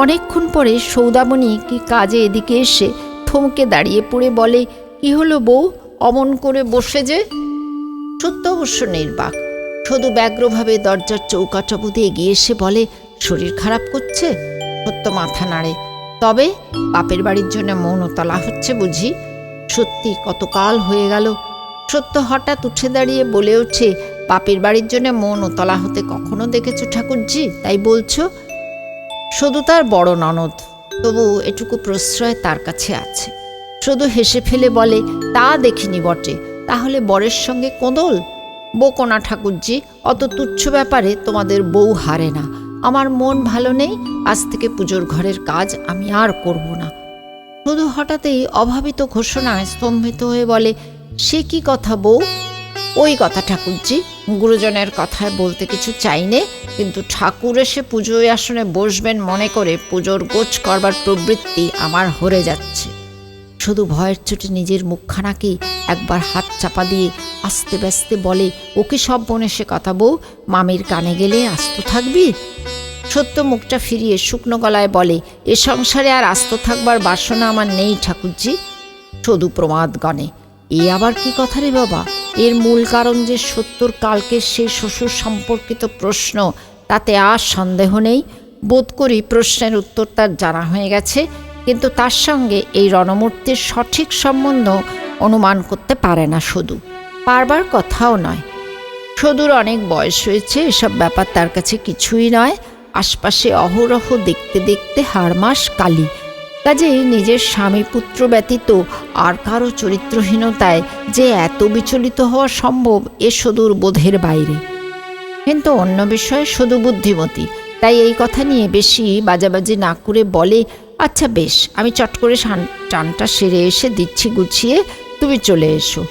অনেকক্ষণ পরে সৌদামণি কি কাজে এদিকে এসে থমকে দাঁড়িয়ে পড়ে বলে, কি হলো বউ, অমন করে বসে যে? সত্য অবশ্য নির্বাক, শুধু ব্যগ্রভাবে দরজার চৌকাটা বুঝে এগিয়ে এসে বলে, শরীর খারাপ করছে? সত্য মাথা নাড়ে। তবে বাপের বাড়ির জন্য মন তোলা হচ্ছে বুঝি? সত্যি কতকাল হয়ে গেল। সত্য হঠাৎ উঠে দাঁড়িয়ে বলে ওঠে, বাপের বাড়ির জন্য মন তোলা হতে কখনো দেখেছো ঠাকুরজি, তাই বলছো? শুধু তার বড় ননদ, তবু এটুকু প্রশ্রয় তার কাছে আছে। শুধু হেসে ফেলে বলে, তা দেখিনি বটে, তাহলে বরের সঙ্গে কোঁদল? বকো না ঠাকুরজি, অত তুচ্ছ ব্যাপারে তোমাদের বউ হারে না। আমার মন ভালো নেই, আজ থেকে পুজোর ঘরের কাজ আমি আর করব না। শুধু হঠাৎই অভাবিত ঘোষণায় স্তম্ভিত হয়ে বলে, সে কি কথা বউ? ওই কথা ঠাকুরজি, গুরুজনের কথায় বলতে কিছু চাইনে, কিন্তু ঠাকুর এসে পুজোয় আসনে বসবেন মনে করে পুজোর গোছ করবার প্রবৃত্তি আমার হরে যাচ্ছে। শুধু ভয়ের চোটে নিজের মুখখানাকেই একবার হাত চাপা দিয়ে আস্তে ব্যস্তে বলে, ওকে সব মনে সে কথা বউ, মামির কানে গেলে আস্ত থাকবি? সত্য মুখটা ফিরিয়ে শুকনো গলায় বলে, এ সংসারে আর আস্ত থাকবার বাসনা আমার নেই ঠাকুরজি। শুধু প্রমাদ গণে। এ আবার কি কথা রে বাবা? এর মূল কারণ যে সত্যর কালকের সেই শ্বশুর সম্পর্কিত প্রশ্ন, তাতে আর সন্দেহ নেই। বোধ করি প্রশ্নের উত্তর তার জানা হয়ে গেছে, কিন্তু তার সঙ্গে এই রণমূর্তির সঠিক সম্বন্ধ অনুমান করতে পারে না শুধু, পারবার কথাও নয়। সদুর অনেক বয়স হয়েছে, এসব ব্যাপার তার কাছে কিছুই নয়। আশপাশে অহরহ দেখতে দেখতে হাড়মাস কালি। কাজেই নিজের স্বামী পুত্র ব্যতীত আর কারো চরিত্রহীনতায় যে এত বিচলিত হওয়া সম্ভব, এ সদুর বোধের বাইরে। কিন্তু অন্য বিষয়ে সদু বুদ্ধিমতী, তাই এই কথা নিয়ে বেশি বাজাবাজি না করে বলে, আচ্ছা বেশ, আমি চট করে টানটা সেরে এসে দিচ্ছি গুছিয়ে, তুমি চলে এসো।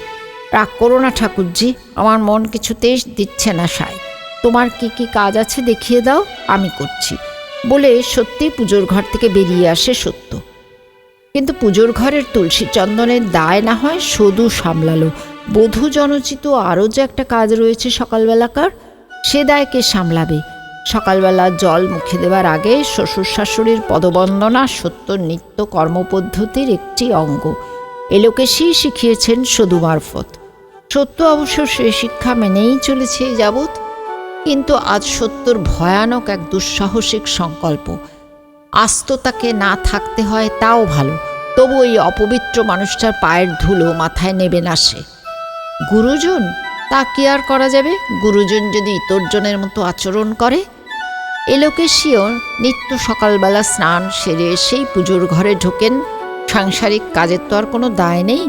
রাগ করো না ঠাকুরজি, আমার মন কিছুতেই দিচ্ছে না সায়। তোমার কি কি কাজ আছে দেখিয়ে দাও, আমি করছি বলে সত্যি পুজোর ঘর থেকে বেরিয়ে আসে সত্য। কিন্তু পুজোর ঘরের তুলসী চন্দনের দায় না হয় সদু সামলালো। বধূ জনচিত আরও যে একটা কাজ রয়েছে সকালবেলাকার, সে দায় কে সামলাবে? সকালবেলা জল মুখে দেবার আগে শ্বশুর শাশুড়ির পদবন্দনা সত্যর নিত্য কর্মপদ্ধতির একটি অঙ্গ। এলোকেশই শিখিয়েছেন সদু মারফত। সত্য অবশ্য সে শিক্ষা মেনেই চলেছে যাবৎ। কিন্তু আজ সত্যর ভয়ানক এক দুঃসাহসিক সংকল্প। আস্ত তাকে না থাকতে হয় তাও ভালো, তবু ওই অপবিত্র মানুষটার পায়ের ধুলো মাথায় নেবে না সে। গুরুজন, তা কি আর করা যাবে? গুরুজন যদি ইতরজনের মতো আচরণ করে। এলোকেশীয় নিত্য সকালবেলা স্নান সেরে এসেই পুজোর ঘরে ঢোকেন। সাংসারিক কাজের তো আর কোনো দায় নেই।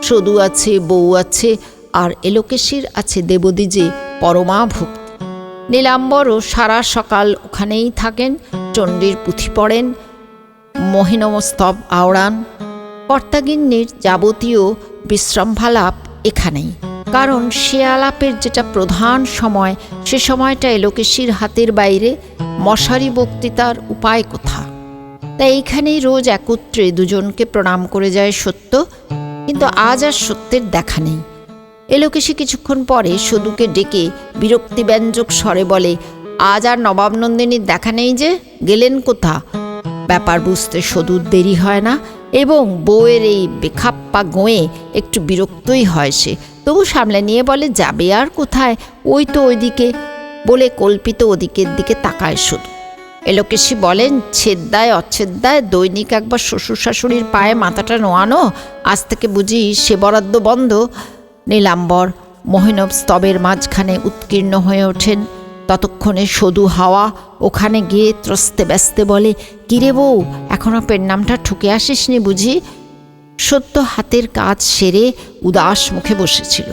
সদু আছে, বউ আছে, আর এলোকেশীর আছে দেবদ্বিজে পরমা ভক্তি। নীলাম্বরও সারা সকাল ওখানেই থাকেন, চণ্ডীর পুঁথি পড়েন, মহিনমস্তব আওড়ান। কর্তাগিন্নির যাবতীয় বিশ্রামালাপ এখানেই, কারণ সে আলাপের যেটা প্রধান সময়, সে সময়টা এলোকেশীর হাতের বাইরে। মশারি বক্তৃতার উপায় কোথা? তাই এইখানেই রোজ একত্রে দুজনকে প্রণাম করে যায় সত্য। কিন্তু আজ আর সত্যের দেখা নেই। এলোকেশী কিছুক্ষণ পরে সদুকে ডেকে বিরক্তিব্যঞ্জক স্বরে বলে, আজ আর নবাব নন্দিনীর দেখা নেই যে, গেলেন কোথা? ব্যাপার বুঝতে সদুর দেরি হয় না, এবং বউয়ের এই বেখাপ্পা গোঁয়ে একটু বিরক্তই হয় সে। তবু সামলে নিয়ে বলে, যাবে আর কোথায়, ওই তো ওইদিকে, বলে কল্পিত ওদিকের দিকে তাকায় শুধু। এলোকেশী বলেন, ছেদ্দায় অচ্ছেদ্দায় দৈনিক একবার শ্বশুর শাশুড়ির পায়ে মাথাটা নোয়ানো, আজ থেকে বুঝি সে বরাদ্দ বন্ধ। নীলাম্বর, মহিনব স্তবের মাঝখানে উৎকীর্ণ হয়ে ওঠেন। ততক্ষণে সদু হাওয়া ওখানে গিয়ে ত্রস্তে ব্যস্তে বলে, কিরে বউ, এখনো পেন্নামটা ঠুকে আসিসনি বুঝি? সত্য হাতের কাজ সেরে উদাস মুখে বসেছিল।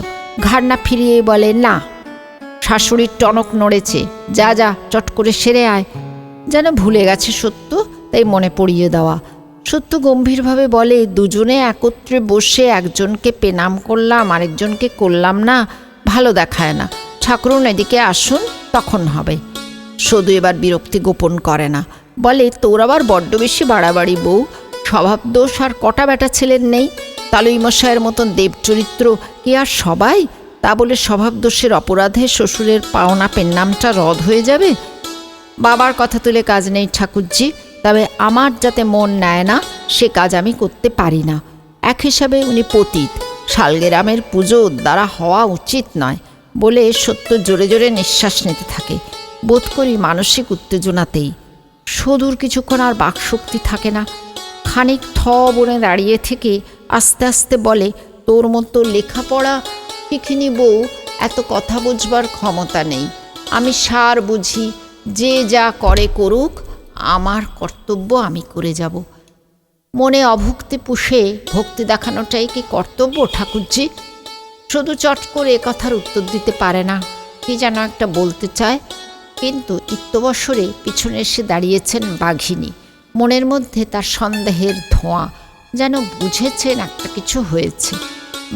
ঘাড় না ফিরিয়ে বলে, না, শাশুড়ির টনক নড়েছে, যা যা চট করে সেরে আয়। যেন ভুলে গেছে সত্য, তাই মনে পড়িয়ে দেওয়া। সত্য গম্ভীরভাবে বলে, দুজনে একত্রে বসে একজনকে পেনাম করলাম, আরেকজনকে করলাম না, ভালো দেখায় না। ঠাকুরুন এদিকে আসুন, তখন হবে। সদু এবার বিরক্তি গোপন করে না, বলে, তোর আবার বড্ড বেশি বাড়াবাড়ি বউ। স্বভাব দোষ আর কটা বেটা ছেলের নেই? তালুই মশাইয়ের মতন দেবচরিত্র কি আর সবাই? তা বলে স্বভাব দোষের অপরাধে শ্বশুরের পাওনা পেন্নামটা রদ হয়ে যাবে? বাবার কথা তুলে কাজ নেই ঠাকুরজি, তবে আমার যাতে মন নেয় না সে কাজ আমি করতে পারি না। এক হিসাবে উনি পতিত, শালগ্রামের পুজো দ্বারা হওয়া উচিত নয় বলে সত্য জোরে জোরে নিঃশ্বাস নিতে থাকে। বোধ করি মানসিক উত্তেজনাতেই। সদূর কিছুক্ষণ আর বাকশক্তি থাকে না। খানিক বনে দাঁড়িয়ে থেকে আস্তে আস্তে বলে, তোর মতো লেখাপড়া শিখিনি বউ, এত কথা বুঝবার ক্ষমতা নেই। আমি সার বুঝি, যে যা করে করুক, আমার কর্তব্য আমি করে যাব। মনে অভক্তি পুষে ভক্তি দেখানোটাই কি কর্তব্য ঠাকুরজি? শুধু চট করে কথার উত্তর দিতে পারে না, কি যেন একটা বলতে চায়, কিন্তু ইত্যবসরে পিছনে এসে দাঁড়িয়েছেন বাঘিনী। মনের মধ্যে তার সন্দেহের ধোঁয়া, যেন বুঝেছেন একটা কিছু হয়েছে।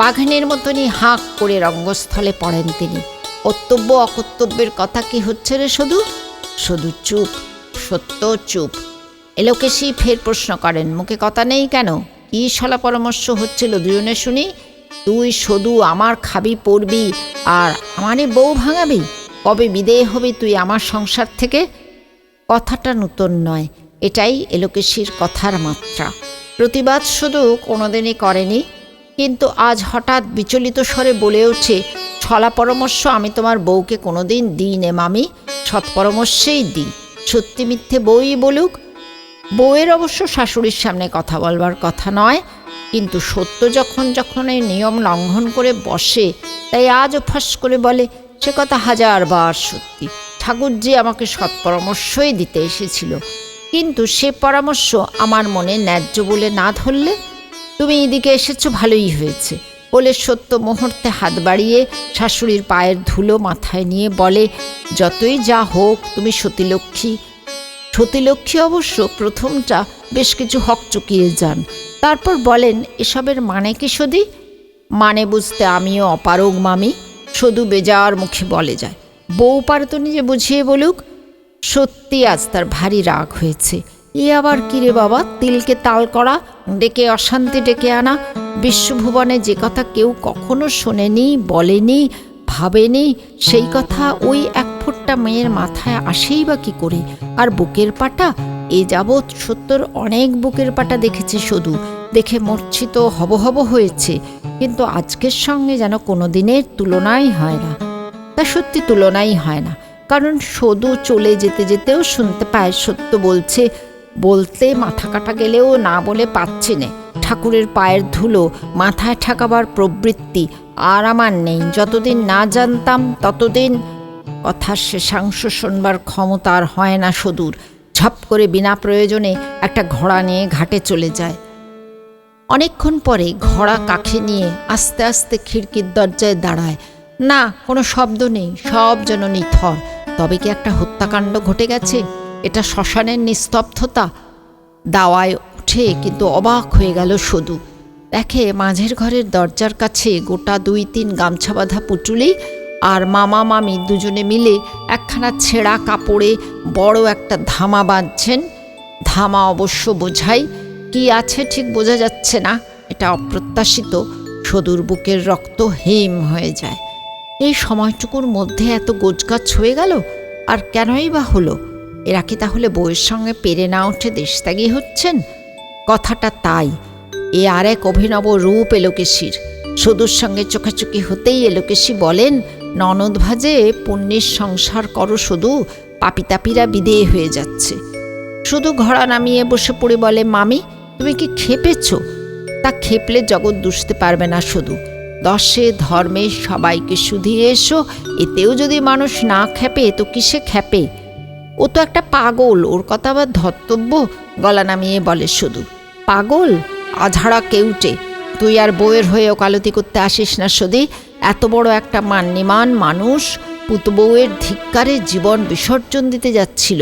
বাঘিনীর মতনই হাঁক করে রঙ্গস্থলে পড়েন তিনি। কর্তব্য অকর্তব্যের কথা কি হচ্ছে রে শুধু? শুধু চুপ, সত্য চুপ। এলোকেশই ফের প্রশ্ন করেন, মুখে কথা নেই কেন? কি সলা পরামর্শ হচ্ছিল দুজনে শুনি? তুই শুধু আমার খাবি পড়বি আর আমারই বউ ভাঙাবি? কবে বিদেয় হবি তুই আমার সংসার থেকে? কথাটা নূতন নয়, এটাই এলোকেশীর কথার মাত্রা। প্রতিবাদ শুধু কোনোদিনই করেনি, কিন্তু আজ হঠাৎ বিচলিত স্বরে বলে ওঠে, ছলা পরামর্শ আমি তোমার বউকে কোনোদিন দিই নে মামি, সৎ পরামর্শেই দিই। সত্যি মিথ্যে বউই বলুক। বউয়ের অবশ্য শাশুড়ির সামনে কথা বলবার কথা নয়, কিন্তু সত্য যখন যখন এই নিয়ম লঙ্ঘন করে বসে, তাই আজও ফাঁস করে বলে, সে কথা হাজারবার সত্যি। ঠাকুরজি আমাকে সৎ পরামর্শই দিতে এসেছিল, কিন্তু সে পরামর্শ আমার মনে ন্যায্য বলে না ধরলে? তুমি এদিকে এসেছো, ভালোই হয়েছে বলে সত্য মুহূর্তে হাত বাড়িয়ে শাশুড়ির পায়ের ধুলো মাথায় নিয়ে বলে, যতই যা হোক তুমি সতীলক্ষ্মী। সতীলক্ষ্মী অবশ্য প্রথমটা বেশ কিছু হক চুকিয়ে যান, তারপর বলেন, এসবের মানে কি সদি? মানে বুঝতে আমিও অপারগ মামি। শুধু বেজার মুখে বলে যায়, বউ পারতো নিজে বুঝিয়ে বলুক। সত্যি আজ তার ভারী রাগ হয়েছে। এ আবার কিরে বাবা, তিলকে তাল করা, ডেকে অশান্তি ডেকে আনা। বিশ্বভুবনে যে কথা কেউ কখনো শোনেনি, বলেনি, ভাবেনি, সেই কথা ওই এক ফোঁটা মেয়ের মাথায় আসেই বা কি করে? আর বুকের পাটা, এ যাবৎ সত্তর অনেক বুকের পাটা দেখেছে শুধু, দেখে মূর্ছিত হব হব হয়েছে, কিন্তু আজকের সঙ্গে যেন কোনো দিনের তুলনাই হয় না। তা সত্যি তুলনাই হয় না, কারণ সদু চলে যেতে যেতেও শুনতে পায় সত্য বলছে, বলতে মাথা কাটা গেলেও না বলে পাচ্ছি নে, ঠাকুরের পায়ের ধুলো মাথায় ঠেকাবার প্রবৃত্তি আর আমার নেই। যতদিন না জানতাম ততদিন। কথার শেষাংশ শোনবার ক্ষমতা আর হয় না সদুর। ঝপ করে বিনা প্রয়োজনে একটা ঘোড়া নিয়ে ঘাটে চলে যায়। অনেকক্ষণ পরে ঘোড়া কাছে নিয়ে আস্তে আস্তে খিড়কির দরজায় দাঁড়ায়। না, কোনো শব্দ নেই, সব যেন নিথর। তবে কি একটা হত্যাকাণ্ড ঘটে গেছে? এটা শ্মশানের নিস্তব্ধতা। দাওয়ায় উঠে কিন্তু অবাক হয়ে গেল সদু। দেখে মাঝের ঘরের দরজার কাছে গোটা 2-3 গামছা বাঁধা পুটুলি আর মামা মামি দুজনে মিলে একখানা ছেঁড়া কাপড়ে বড় একটা ধামা বাঁধছেন। ধামা অবশ্য বোঝাই, কি আছে ঠিক বোঝা যাচ্ছে না। এটা অপ্রত্যাশিত। সদুর বুকের রক্ত হিম হয়ে যায়। এই সময়টুকুর মধ্যে এত গোছগাছ হয়ে গেল, আর কেনই বা হলো? এরা কি তাহলে বউয়ের সঙ্গে পেরে না উঠে দেশত্যাগী হচ্ছেন? কথাটা তাই। এ আর এক অভিনব রূপ এলোকেশীর। সদুর সঙ্গে চোখাচোখি হতেই এলোকেশী বলেন, ননদ ভাজে পুণ্যের সংসার করো শুধু, পাপিতাপিরা বিদেয় হয়ে যাচ্ছে। শুধু ঘোড়া নামিয়ে বসে পড়ে বলে, মামি তুমি কি খেপেছ? তা খেপলে জগৎ দুষতে পারবে না শুধু। দশে ধর্মে সবাইকে শুধিয়ে এসো, এতেও যদি মানুষ না খেপে তো কিসে খেপে? ও তো একটা পাগল, ওর কথা আবার ধর্তব্য? গলা নামিয়ে বলে শুধু। পাগল? আঝাড়া কেউটে। তুই আর বউয়ের হয়ে ওকালতি করতে আসিস না সদি। এত বড় একটা মান্যিমান মানুষ পুত বউয়ের ধিক্কারে জীবন বিসর্জন দিতে যাচ্ছিল,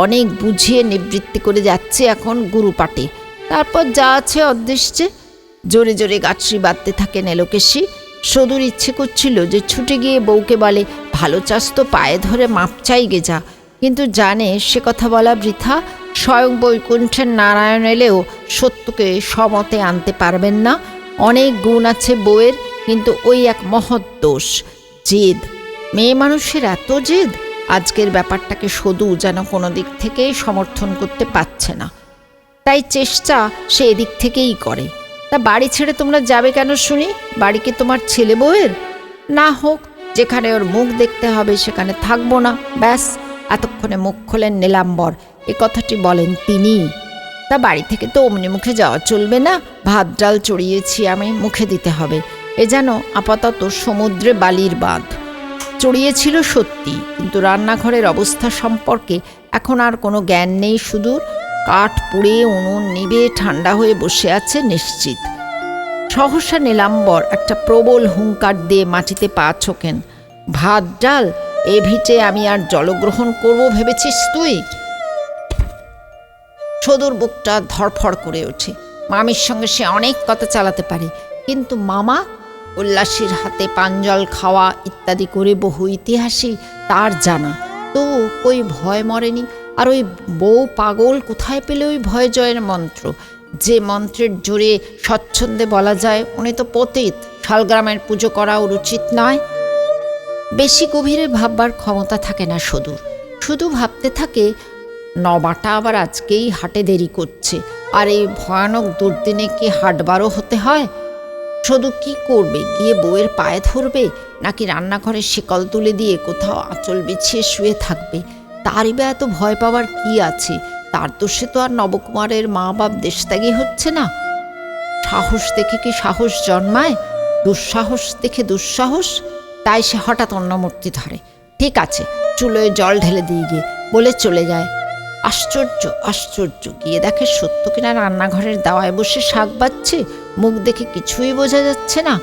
অনেক বুঝিয়ে নিবৃত্তি করে যাচ্ছে এখন গুরুপাটে। তারপর যা আছে অদৃষ্টে। জোরে জোরে গাছড়ি বাঁধতে থাকেন এলোকেশী। সদুর ইচ্ছে করছিল যে ছুটে গিয়ে বউকে বলে, ভালো চাস তো পায়ে ধরে মাপ চাই গে যা, কিন্তু জানে সে কথা বলা বৃথা। স্বয়ং বৈকুণ্ঠের নারায়ণ এলেও সত্যকে সমতে আনতে পারবেন না। অনেক গুণ আছে বউয়ের, কিন্তু ওই এক মহৎ দোষ, জেদ। মেয়ে মানুষের এত জেদ। আজকের ব্যাপারটাকে সদু যেন কোনো দিক থেকেই সমর্থন করতে পারছে না, তাই চেষ্টা সে এদিক থেকেই করে। তা বাড়ি ছেড়ে তোমরা যাবে কেন শুনি? বাড়ি কি তোমার ছেলে বউয়ের? না হোক, যেখানে ওর মুখ দেখতে হবে সেখানে থাকবো না, ব্যাস। এতক্ষণে মুখ খোলেন নীলাম্বর। এ কথাটি বলেন তিনি। তা বাড়ি থেকে তো অমনি মুখে যাওয়া চলবে না। ভাত ডাল চড়িয়েছি আমি, মুখে দিতে হবে। এ যেন আপাতত সমুদ্রে বালির বাঁধ। চড়িয়েছিল সত্যি, কিন্তু রান্নাঘরের অবস্থা সম্পর্কে এখন আর কোনো জ্ঞান নেই সুদূর। কাঠ পুড়ে উনুন নিভে ঠান্ডা হয়ে বসে আছে নিশ্চিত। সহসা নীলাম্বর একটা প্রবল হুঙ্কার দিয়ে মাটিতে পা ছোকেন। ভাত ডাল এ ভিটে আমি আর জলগ্রহণ করব ভেবেছিস তুই? সদুর বুকটা ধরফড় করে ওঠে। মামির সঙ্গে সে অনেক কথা চালাতে পারে, কিন্তু মামা? উল্লাসীর হাতে পাঞ্জল খাওয়া ইত্যাদি করে বহু ইতিহাসই তার জানা। তো কই ভয় মরেনি। আর ওই বউ পাগল কোথায় পেলে ওই ভয় জয়ের মন্ত্র, যে মন্ত্রের জোরে স্বচ্ছন্দে বলা যায় উনি তো পতিত, শালগ্রামের পুজো করা ওর উচিত নয়। বেশি গভীরে ভাববার ক্ষমতা থাকে না সদুর। শুধু ভাবতে থাকে, নবাটা আবার আজকেই হাটে দেরি করছে, আর এই ভয়ানক দুর্দিনে কি হাটবারও হতে হয়? শুধু কি করবে? গিয়ে বউয়ের পায়ে ধরবে, নাকি রান্নাঘরে শিকল তুলে দিয়ে কোথাও আঁচল বিছিয়ে শুয়ে থাকবে? তারই বা এত ভয় পাওয়ার কি আছে? তার দোষে তো আর নবকুমারের মা বাপ দেশত্যাগী হচ্ছে না। সাহস দেখে কি সাহস জন্মায়? দুঃসাহস দেখে দুঃসাহস। তাই সে হঠাৎ অন্যমূর্তি ধরে। ঠিক আছে, চুলোয় জল ঢেলে দিয়ে গিয়ে বলে চলে যায়। আশ্চর্য আশ্চর্য, গিয়ে দেখে সত্য কিনা রান্নাঘরের দাওয়ায় বসে শাক বাজছে। মুখ দেখে কিছুই বোঝা যাচ্ছে না।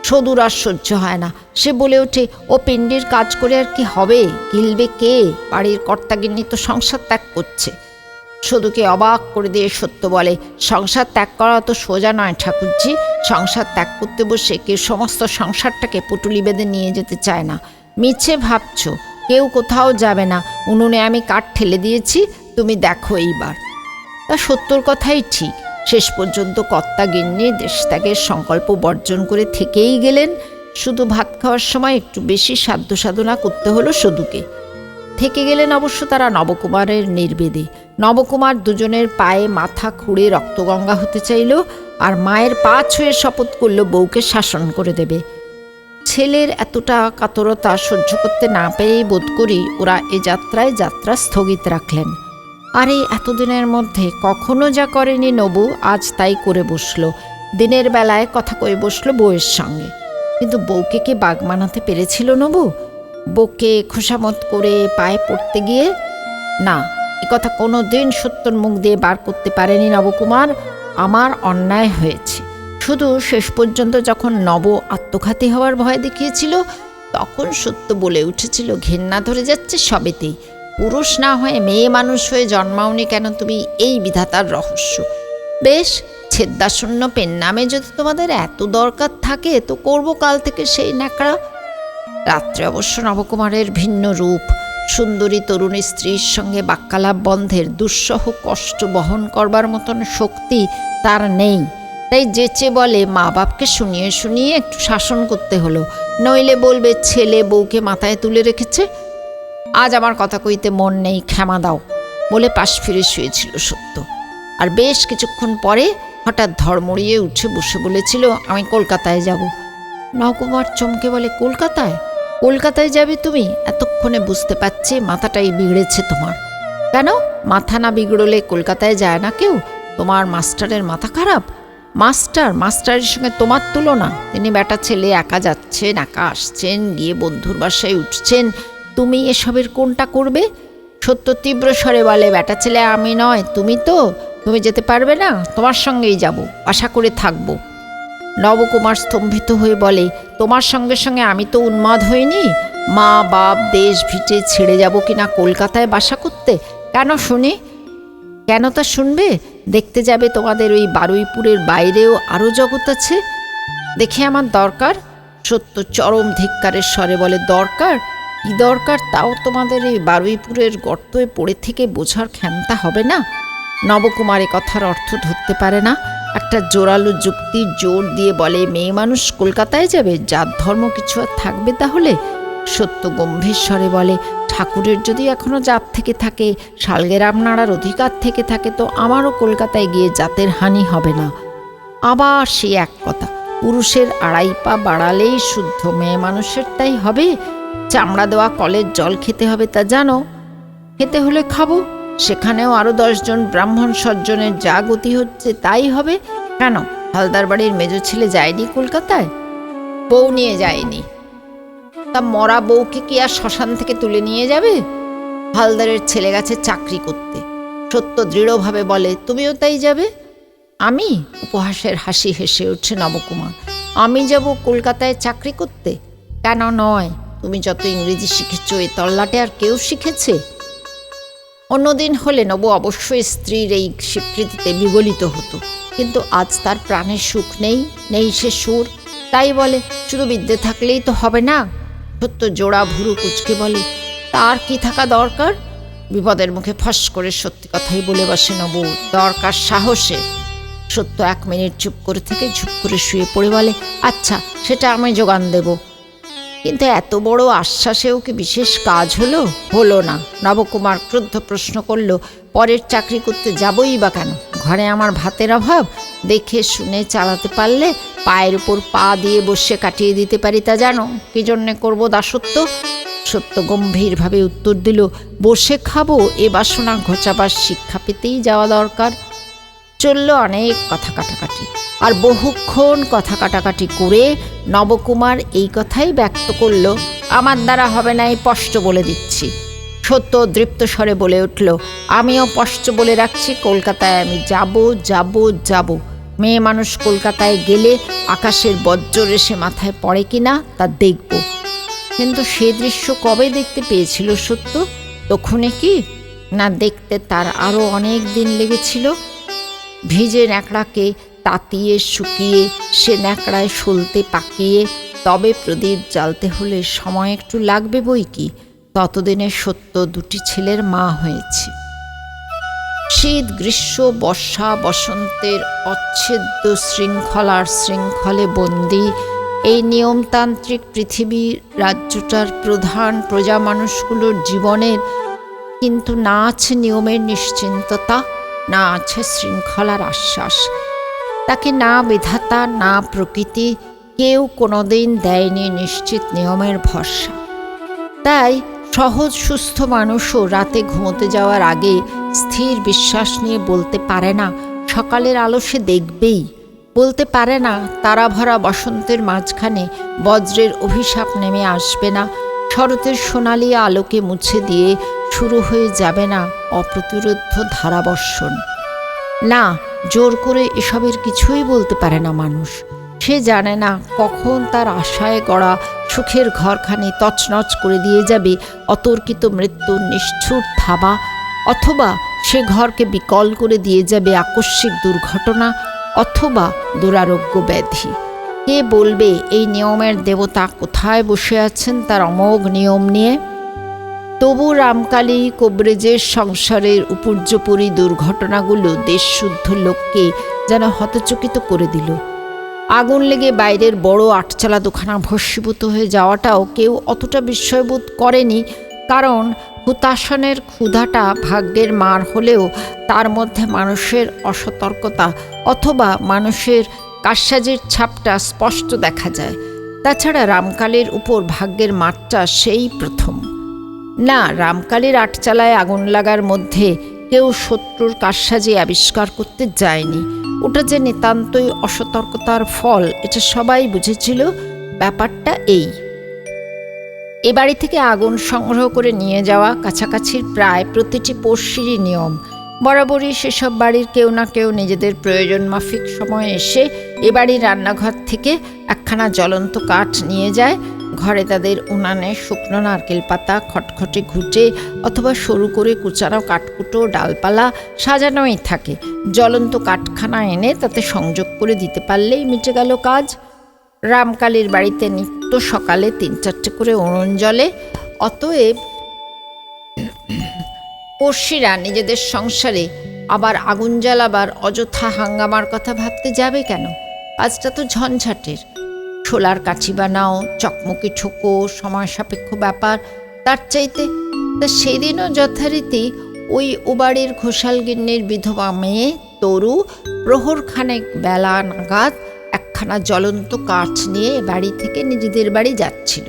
সদুর আর সহ্য হয় না। সে বলে ওঠে, ও পিণ্ডির কাজ করে আর কি হবে? গিলবে কে? বাড়ির কর্তাগিন্নি তো সংসার ত্যাগ করছে। সদুকে অবাক করে দিয়ে সত্য বলে, সংসার ত্যাগ করা তো সোজা নয় ঠাকুরজি। সংসার ত্যাগ করতে বসে কেউ সমস্ত সংসারটাকে পুটুলি বেঁধে নিয়ে যেতে চায় না। মিছে ভাবছ, কেউ কোথাও যাবে না। উনুনে আমি কাঠ ঠেলে দিয়েছি, তুমি দেখো এইবার। তা সত্যর কথাই ঠিক। শেষ পর্যন্ত কর্তা গিন্নি দেশত্যাগের সংকল্প বর্জন করে থেকেই গেলেন। শুধু ভাত খাওয়ার সময় একটু বেশি সাধ্য সাধনা করতে হলো সদুকে। থেকে গেলেন অবশ্য তারা নবকুমারের নির্বেদে। নবকুমার দুজনের পায়ে মাথা খুঁড়ে রক্তগঙ্গা হতে চাইল, আর মায়ের পা ছুঁয়ে শপথ করল বউকে শাসন করে দেবে। ছেলের এতটা কাতরতা সহ্য করতে না পেরেই বোধ করি ওরা এ যাত্রা স্থগিত রাখলেন। আর এই এতদিনের মধ্যে কখনো যা করেনি নবু, আজ তাই করে বসলো। দিনের বেলায় কথা কয়ে বসলো বউয়ের সঙ্গে। কিন্তু বউকে কে বাগ মানাতে পেরেছিল নবু? বউকে খোসামত করে পায়ে পড়তে গিয়ে? না, এ কথা কোনো দিন সত্যর মুখ দিয়ে বার করতে পারেনি নবকুমার। আমার অন্যায় হয়েছে। শুধু শেষ পর্যন্ত যখন নব আত্মঘাতী হওয়ার ভয় দেখিয়েছিল, তখন সত্য বলে উঠেছিল, ঘেন্না ধরে যাচ্ছে সবেতেই। পুরুষ না হয়ে মেয়ে মানুষ হয়ে জন্মাওনি কেন তুমি? এই বিধাতার রহস্য। বেশ, ছেদ্দাশূন্য পেন নামে যদি তোমাদের এত দরকার থাকে তো করব কাল থেকে সেই ন্যাকড়া। রাত্রে অবশ্য নবকুমারের ভিন্ন রূপ। সুন্দরী তরুণী স্ত্রীর সঙ্গে বাক্যালাপ বন্ধের দুঃসহ কষ্ট বহন করবার মতন শক্তি তার নেই। তাই যেচে বলে মা বাপকে শুনিয়ে শুনিয়ে একটু শাসন করতে হলো, নইলে বলবে ছেলে বউকে মাথায় তুলে রেখেছে। আজ আমার কথা কইতে মন নেই, ক্ষমা দাও বলে পাশ ফিরে শুয়েছিল সত্য। আর বেশ কিছুক্ষণ পরে হঠাৎ ধড়মড়িয়ে উঠে বসে বলেছিল, আমি কলকাতায় যাব। নবকুমার চমকে বলে, কলকাতায়? কলকাতায় যাবে তুমি? এতক্ষণে বুঝতে পারছি মাথাটাই বিগড়েছে তোমার। কেন? মাথা না বিগড়লে কলকাতায় যায় না কেউ? তোমার মাস্টারের মাথা খারাপ? মাস্টারের সঙ্গে তোমার তুলনা? তিনি বেটা ছেলে, একা যাচ্ছেন, একা আসছেন, গিয়ে বন্ধুর বাসায় উঠছেন, তুমি এসবের কোনটা করবে? সত্য তীব্র স্বরে বলে, বেটা ছেলে আমি নয়, তুমি তো। তুমি যেতে পারবে না? তোমার সঙ্গেই যাব, আশা করে থাকবো। নবকুমার স্তম্ভিত হয়ে বলে, তোমার সঙ্গে সঙ্গে আমি তো উন্মাদ হইনি। মা বাপ দেশ ভিটে ছেড়ে যাব কিনা কলকাতায় বাসা করতে? কেন শুনি? কেন তা শুনবে? দেখতে যাবে তোমাদের ওই বারুইপুরের বাইরেও আরও জগৎ আছে। দেখে আমার দরকার? সত্য চরম ধিক্কারের স্বরে বলে, দরকার? কি দরকার তাও তোমাদের এই বারুইপুরের গর্তয় পড়ে থেকে বোঝার ক্ষমতা হবে না? নবকুমার এ কথার অর্থ ধরতে পারে না। একটা জোরালো যুক্তির জোর দিয়ে বলে, মেয়ে মানুষ কলকাতায় যাবে? জাত ধর্ম কিছু আর থাকবে তাহলে? সত্য গম্ভীর স্বরে বলে, ঠাকুরের যদি এখনো জাত থেকে থাকে, শালগেরাম নাড়ার অধিকার থেকে থাকে, তো আমারও কলকাতায় গিয়ে জাতের হানি হবে না। আবার সে এক কথা, পুরুষের 2.5 পা বাড়ালেই শুদ্ধ, মেয়ে মানুষের তাই হবে? চামড়া দেওয়া কলের জল খেতে হবে তা জানো? খেতে হলে খাবো, সেখানেও আরও 10 জন ব্রাহ্মণ সজ্জনের যা গতি হচ্ছে তাই হবে। কেন, হালদার বাড়ির মেজো ছেলে যায়নি কলকাতায়? বউ নিয়ে যায়নি, তা মরা বউকে কি আর শ্মশান থেকে তুলে নিয়ে যাবে? হালদারের ছেলে গেছে চাকরি করতে। সত্য দৃঢ়ভাবে বলে, তুমিও তাই যাবে? আমি? উপহাসের হাসি হেসে উঠছে নবকুমার। আমি যাব কলকাতায় চাকরি করতে? কেন নয়? তুমি যত ইংরেজি শিখেছ এ তল্লাটে আর কেউ শিখেছে? অন্যদিন হলে নবু অবশ্যই স্ত্রীর এই স্বীকৃতিতে বিগলিত হতো, কিন্তু আজ তার প্রাণের সুখ নেই সে সুর। তাই বলে, শুধু বিদ্যে থাকলেই তো হবে না। সত্য জোড়া ভুরু কুচকে বলে, তার কি থাকা দরকার? বিপদের মুখে ফস করে সত্যি কথাই বলে বসে নবু, দরকার সাহসে। সত্য 1 মিনিট চুপ করে থেকে ঝুপ করে শুয়ে পড়ে বলে, আচ্ছা সেটা আমি যোগান দেব। কিন্তু এত বড় আশ্বাসেও কি বিশেষ কাজ হলো? হলো না। নবকুমার ক্রুদ্ধ প্রশ্ন করল, পরের চাকরি করতে যাবই বা কেন? ঘরে আমার ভাতের অভাব, দেখে শুনে চালাতে পারলে পায়ের উপর পা দিয়ে বসে কাটিয়ে দিতে পারি তা জানো? কি জন্যে করবো দাসত্ব? সত্য গম্ভীরভাবে উত্তর দিল, বসে খাবো এ বাসনা ঘোচাবার শিক্ষা পেতেই যাওয়া দরকার। চলল অনেক কথা কাটাকাটি, আর বহুক্ষণ কথা কাটাকাটি করে নবকুমার এই কথাই ব্যক্ত করল, আমার দ্বারা হবে না, স্পষ্ট বলে দিচ্ছি। সত্য দৃপ্ত স্বরে বলে উঠল, আমিও স্পষ্ট বলে রাখছি, কলকাতায় আমি যাব। মেয়ে মানুষ কলকাতায় গেলে আকাশের বজ্র রেশে মাথায় পড়ে কিনা তা দেখব। কিন্তু সে দৃশ্য কবে দেখতে পেয়েছিল সত্য? তখনই কি না, দেখতে তার আরও অনেক দিন লেগেছিল। ভিজে ন্যাকড়াকে তাতিয়ে শুকিয়ে সে ন্যাকড়ায় সলতে পাকিয়ে তবে প্রদীপ জ্বালতে হলে সময় একটু লাগবে বই কি। ততদিনে সত্য 2টি ছেলের মা হয়েছে। শীত, গ্রীষ্ম, বর্ষা, বসন্তের অচ্ছেদ্য শৃঙ্খলে বন্দী এই নিয়মতান্ত্রিক পৃথিবীর রাজ্যটার প্রধান প্রজা মানুষগুলোর জীবনের কিন্তু না আছে নিয়মের নিশ্চিন্ততা, না আছে শৃঙ্খলার আশ্বাস। তাকে না বিধাতা না প্রকৃতি কেউ কোনোদিন দেয়নি নিশ্চিত নিয়মের ভরসা। তাই সহজ সুস্থ মানুষও রাতে ঘুমোতে যাওয়ার আগে স্থির বিশ্বাস নিয়ে বলতে পারে না সকালের আলো সে দেখবেই, বলতে পারে না তারা ভরা বসন্তের মাঝখানে বজ্রের অভিশাপ নেমে আসবে না, শরতের সোনালি আলোকে মুছে দিয়ে শুরু হয়ে যাবে না অপ্রতিরোধ্য ধারাবর্ষণ। না, জোর করে এসবের কিছুই বলতে পারে না মানুষ। সে জানে না কখন তার আশায় গড়া সুখের ঘরখানি তছনছ করে দিয়ে যাবে অতর্কিত মৃত্যুর নিষ্ঠুর থাবা, অথবা সে ঘরকে বিকল করে দিয়ে যাবে আকস্মিক দুর্ঘটনা অথবা দুরারোগ্য ব্যাধি। কে বলবে এই নিয়মের দেবতা কোথায় বসে আছেন তার অমোঘ নিয়ম নিয়ে? তবু রামকালী কবরেজের সংসারের উপর্যপরি দুর্ঘটনাগুলো দেশশুদ্ধ লোককে যেন হতচকিত করে দিল। আগুন লেগে বাইরের বড় 8চালা দোকানা ভস্মীভূত হয়ে যাওয়াটাও কেউ অতটা বিস্ময়বোধ করেনি, কারণ হুতাশনের ক্ষুধাটা ভাগ্যের মার হলেও তার মধ্যে মানুষের অসতর্কতা অথবা মানুষের কারসাজির ছাপটা স্পষ্ট দেখা যায়। তাছাড়া রামকালীর উপর ভাগ্যের মারটা সেই প্রথম। না, রামকালীর 8চালায় আগুন লাগার মধ্যে কেউ শত্রুর কারসাজি আবিষ্কার করতে যায়নি। ওটা যে নিতান্তই অসতর্কতার ফল এটা সবাই বুঝেছিল। ব্যাপারটা এই, এ বাড়ি থেকে আগুন সংগ্রহ করে নিয়ে যাওয়া কাছাকাছির প্রায় প্রতিটি পড়শিরই নিয়ম। বরাবরই সেসব বাড়ির কেউ না কেউ নিজেদের প্রয়োজন মাফিক সময় এসে এ বাড়ির রান্নাঘর থেকে একখানা জ্বলন্ত কাঠ নিয়ে যায়। ঘরে তাদের উনানে শুকনো নারকেল পাতা খটখটে ঘুটে অথবা সরু করে কুচানো কাঠকুটো ডালপালা সাজানোই থাকে। জ্বলন্ত কাঠখানা এনে তাতে সংযোগ করে দিতে পারলেই মিটে গেল কাজ। রামকালীর বাড়িতে নিত্য সকালে ৩-৪টে করে উনুন জ্বলে। অতএব পড়শিরা নিজেদের সংসারে আবার আগুন জ্বালাবার অযথা হাঙ্গামার কথা ভাবতে যাবে কেন? কাজটা তো ঝঞ্ঝাটের। ছোলার কাঠি বানাও, চকমকি ঠোকো, সময় সাপেক্ষ ব্যাপার। তার চাইতে সেদিনও যথারীতি ওই ও বাড়ির ঘোষাল গিন্নির বিধবা মেয়ে তরু প্রহরখানেক বেলা নাগাদ একখানা জ্বলন্ত কাঠ নিয়ে বাড়ি থেকে নিজেদের বাড়ি যাচ্ছিল।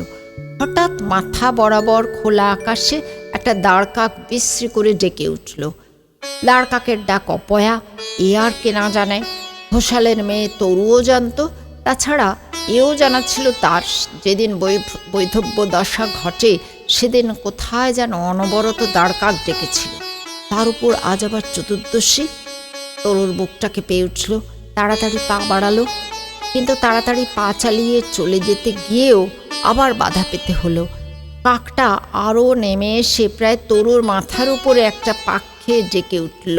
হঠাৎ মাথা বরাবর খোলা আকাশে একটা দাঁড়কাক বিশ্রী করে ডেকে উঠল। দাঁড়কাকের ডাক অপয়া, এ আর কে না জানে। ঘোষালের মেয়ে তরুও জানত। তাছাড়া এও জানা ছিল তার যেদিন বৈধব্য দশা ঘটে সেদিন কোথায় যেন অনবরত দাঁড়কাক ডেকেছিল। তার উপর আজ আবার চতুর্দশী। তরুর বুকটাকে পেয়ে উঠল, তাড়াতাড়ি পা বাড়ালো। কিন্তু তাড়াতাড়ি পা চালিয়ে চলে যেতে গিয়েও আবার বাধা পেতে হলো। কাকটা আরও নেমে এসে প্রায় তরুর মাথার উপরে একটা পাক খেয়ে ডেকে উঠল।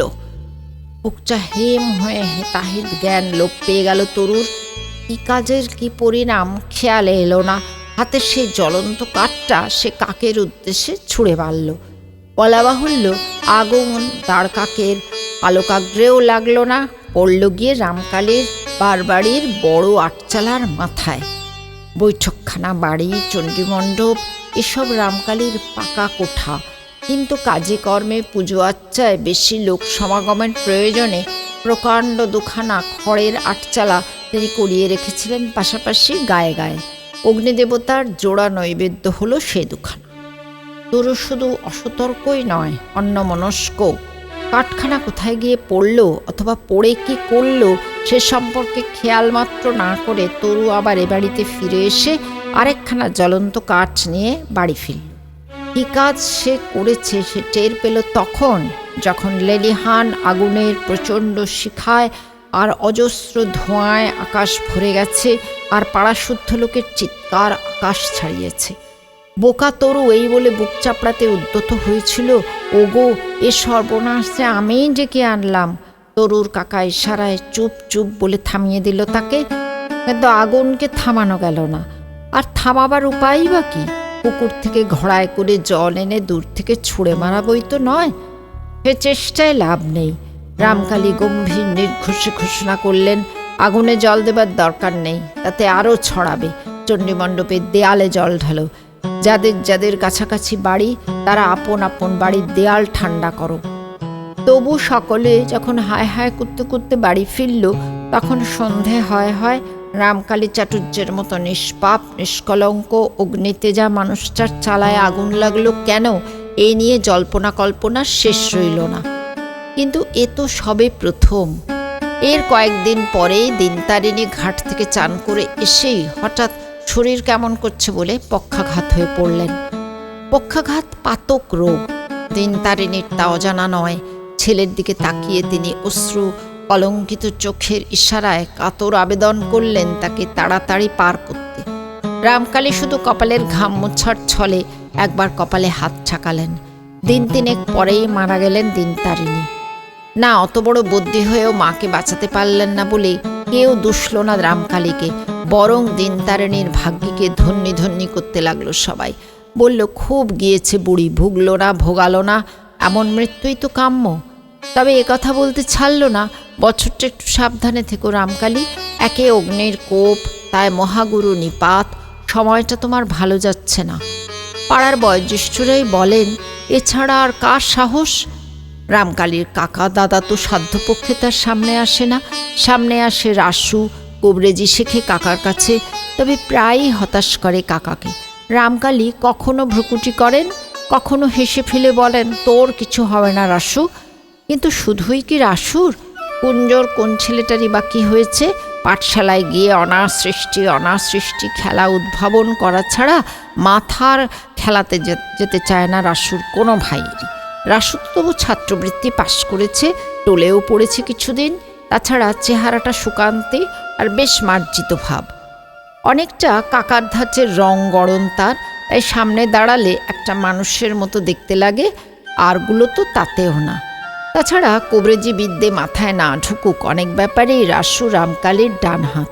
বুকটা হেম হয়ে হেতাহিত জ্ঞান লোপ পেয়ে গেল তরুর। কি কাজের কি পরিণাম খেয়ালে এলো না। হাতে সে জ্বলন্ত কাঠটা সে কাকের উদ্দেশ্যে ছুঁড়ে মারল। বলা বাহুল্য, আগুন দাঁড়কাকের আলোকাগ্রেও লাগলো না, পড়ল গিয়ে রামকালীর বারবাড়ির বড় আটচালার মাথায়। বৈঠকখানা, বাড়ি, চণ্ডীমণ্ডপ এসব রামকালীর পাকা কোঠা। কিন্তু কাজে কর্মে পুজো আচ্চায় বেশি লোক সমাগমের প্রয়োজনে প্রকাণ্ড দুখানা খড়ের আটচালা তিনি করিয়ে রেখেছিলেন পাশাপাশি গায়ে গায়ে। অগ্নিদেবতার জোড়া নৈবেদ্য হলো সে দুখানা। তরু শুধু অসতর্কই নয়, অন্যমনস্ক। কাঠখানা কোথায় গিয়ে পড়ল অথবা পড়ে কি করল সে সম্পর্কে খেয়াল মাত্র না করে তরু আবার এ বাড়িতে ফিরে এসে আরেকখানা জ্বলন্ত কাঠ নিয়ে বাড়ি ফিরল। কি কাজ সে করেছে সে টের পেল তখন, যখন লেলিহান আগুনের প্রচণ্ড শিখায় আর অজস্র ধোঁয়ায় আকাশ ভরে গেছে আর পাড়াশুদ্ধ লোকের চিৎকার আকাশ ছাড়িয়েছে। বোকা তরু এই বলে বুক চাপড়াতে উদ্যত হয়েছিল, ওগো এ সর্বনাশ যে আমিই ডেকে আনলাম। তরুর কাকা ইশারায় চুপ চুপ বলে থামিয়ে দিল তাকে। কিন্তু আগুনকে থামানো গেল না। আর থামাবার উপায়ই বা কি? পুকুর থেকে ঘড়ায় করে জল এনে দূর থেকে ছুঁড়ে মারাবই তো নয়। সে চেষ্টায় লাভ নেই। রামকালী গম্ভীর নির্ঘোষে ঘোষণা করলেন, আগুনে জল দেবার দরকার নেই, তাতে আরও ছড়াবে। চণ্ডীমণ্ডপের দেয়ালে জল ঢালো। যাদের যাদের কাছাকাছি বাড়ি তারা আপন আপন বাড়ির দেয়াল ঠান্ডা করো। তবু সকলে যখন হায় হায় করতে করতে বাড়ি ফিরল তখন সন্ধে হয় হয়। রামকালী চাটুর্যের মতো নিষ্পাপ নিষ্কলঙ্ক অগ্নিতেজা মানুষটার চালায় আগুন লাগলো কেন, এই নিয়ে জল্পনা কল্পনা শেষ রইল না। কিন্তু এ তো সবে প্রথম। এর কয়েকদিন পরেই দিনতারিণী ঘাট থেকে চান করে এসেই হঠাৎ শরীর কেমন করছে বলে পক্ষাঘাত হয়ে পড়লেন। পক্ষাঘাত পাতক রোগ। দিনতারিণীর তা অজানা নয়। ছেলের দিকে তাকিয়ে তিনি অশ্রু কলঙ্কিত চোখের ইশারায় কাতর আবেদন করলেন তাকে তাড়াতাড়ি পার করতে। রামকালী শুধু কপালের ঘাম মোছার ছলে একবার কপালে হাত ঠাকালেন। দিন তিনেক পরেই মারা গেলেন দিনতারিণী। না, অত বড় বুদ্ধি হয়েও মাকে বাঁচাতে পারলেন না বলে কেউ দুষল না রামকালীকে, বরং দিনতারিণীর ভাগ্যকে ধন্যি ধন্যি করতে লাগলো সবাই। বলল, খুব গিয়েছে বুড়ি, ভুগল না ভোগালো না, এমন মৃত্যুই তো কাম্য। তবে একথা বলতে ছাড়ল না, বছরটা একটু সাবধানে থেকো রামকালী, একে অগ্নির কোপ, তাই মহাগুরু নিপাত, সময়টা তোমার ভালো যাচ্ছে না। পাড়ার বয়োজ্যেষ্ঠরাই বলেন, এছাড়া আর কার সাহস? রামকালীর কাকা দাদা তো সাধ্যপক্ষে তার সামনে আসে না। সামনে আসে রাসু, কবরেজি শেখে কাকার কাছে, তবে প্রায়ই হতাশ করে কাকাকে। রামকালী কখনো ভ্রুকুটি করেন, কখনো হেসে ফেলে বলেন, তোর কিছু হবে না রাসু। কিন্তু শুধুই কি রাসুর? কুঞ্জর কোন ছেলেটারই বা কি হয়েছে? পাঠশালায় গিয়ে অনাসৃষ্টি খেলা উদ্ভাবন করা ছাড়া মাথার খেলাতে যেতে চায় না রাসুর কোনো ভাইয়েরই। রাসু তো তবু ছাত্রবৃত্তি পাশ করেছে, টোলেও পড়েছে কিছুদিন। তাছাড়া চেহারাটা সুকান্তি আর বেশ মার্জিত ভাব, অনেকটা কাকার ধাঁচের রং গড়ন তার, তাই সামনে দাঁড়ালে একটা মানুষের মতো দেখতে লাগে, আরগুলো তো তাতেও না। তাছাড়া কবরেজি বিদ্যে মাথায় না ঢুকুক, অনেক ব্যাপারেই রাসু রামকালীর ডান হাত।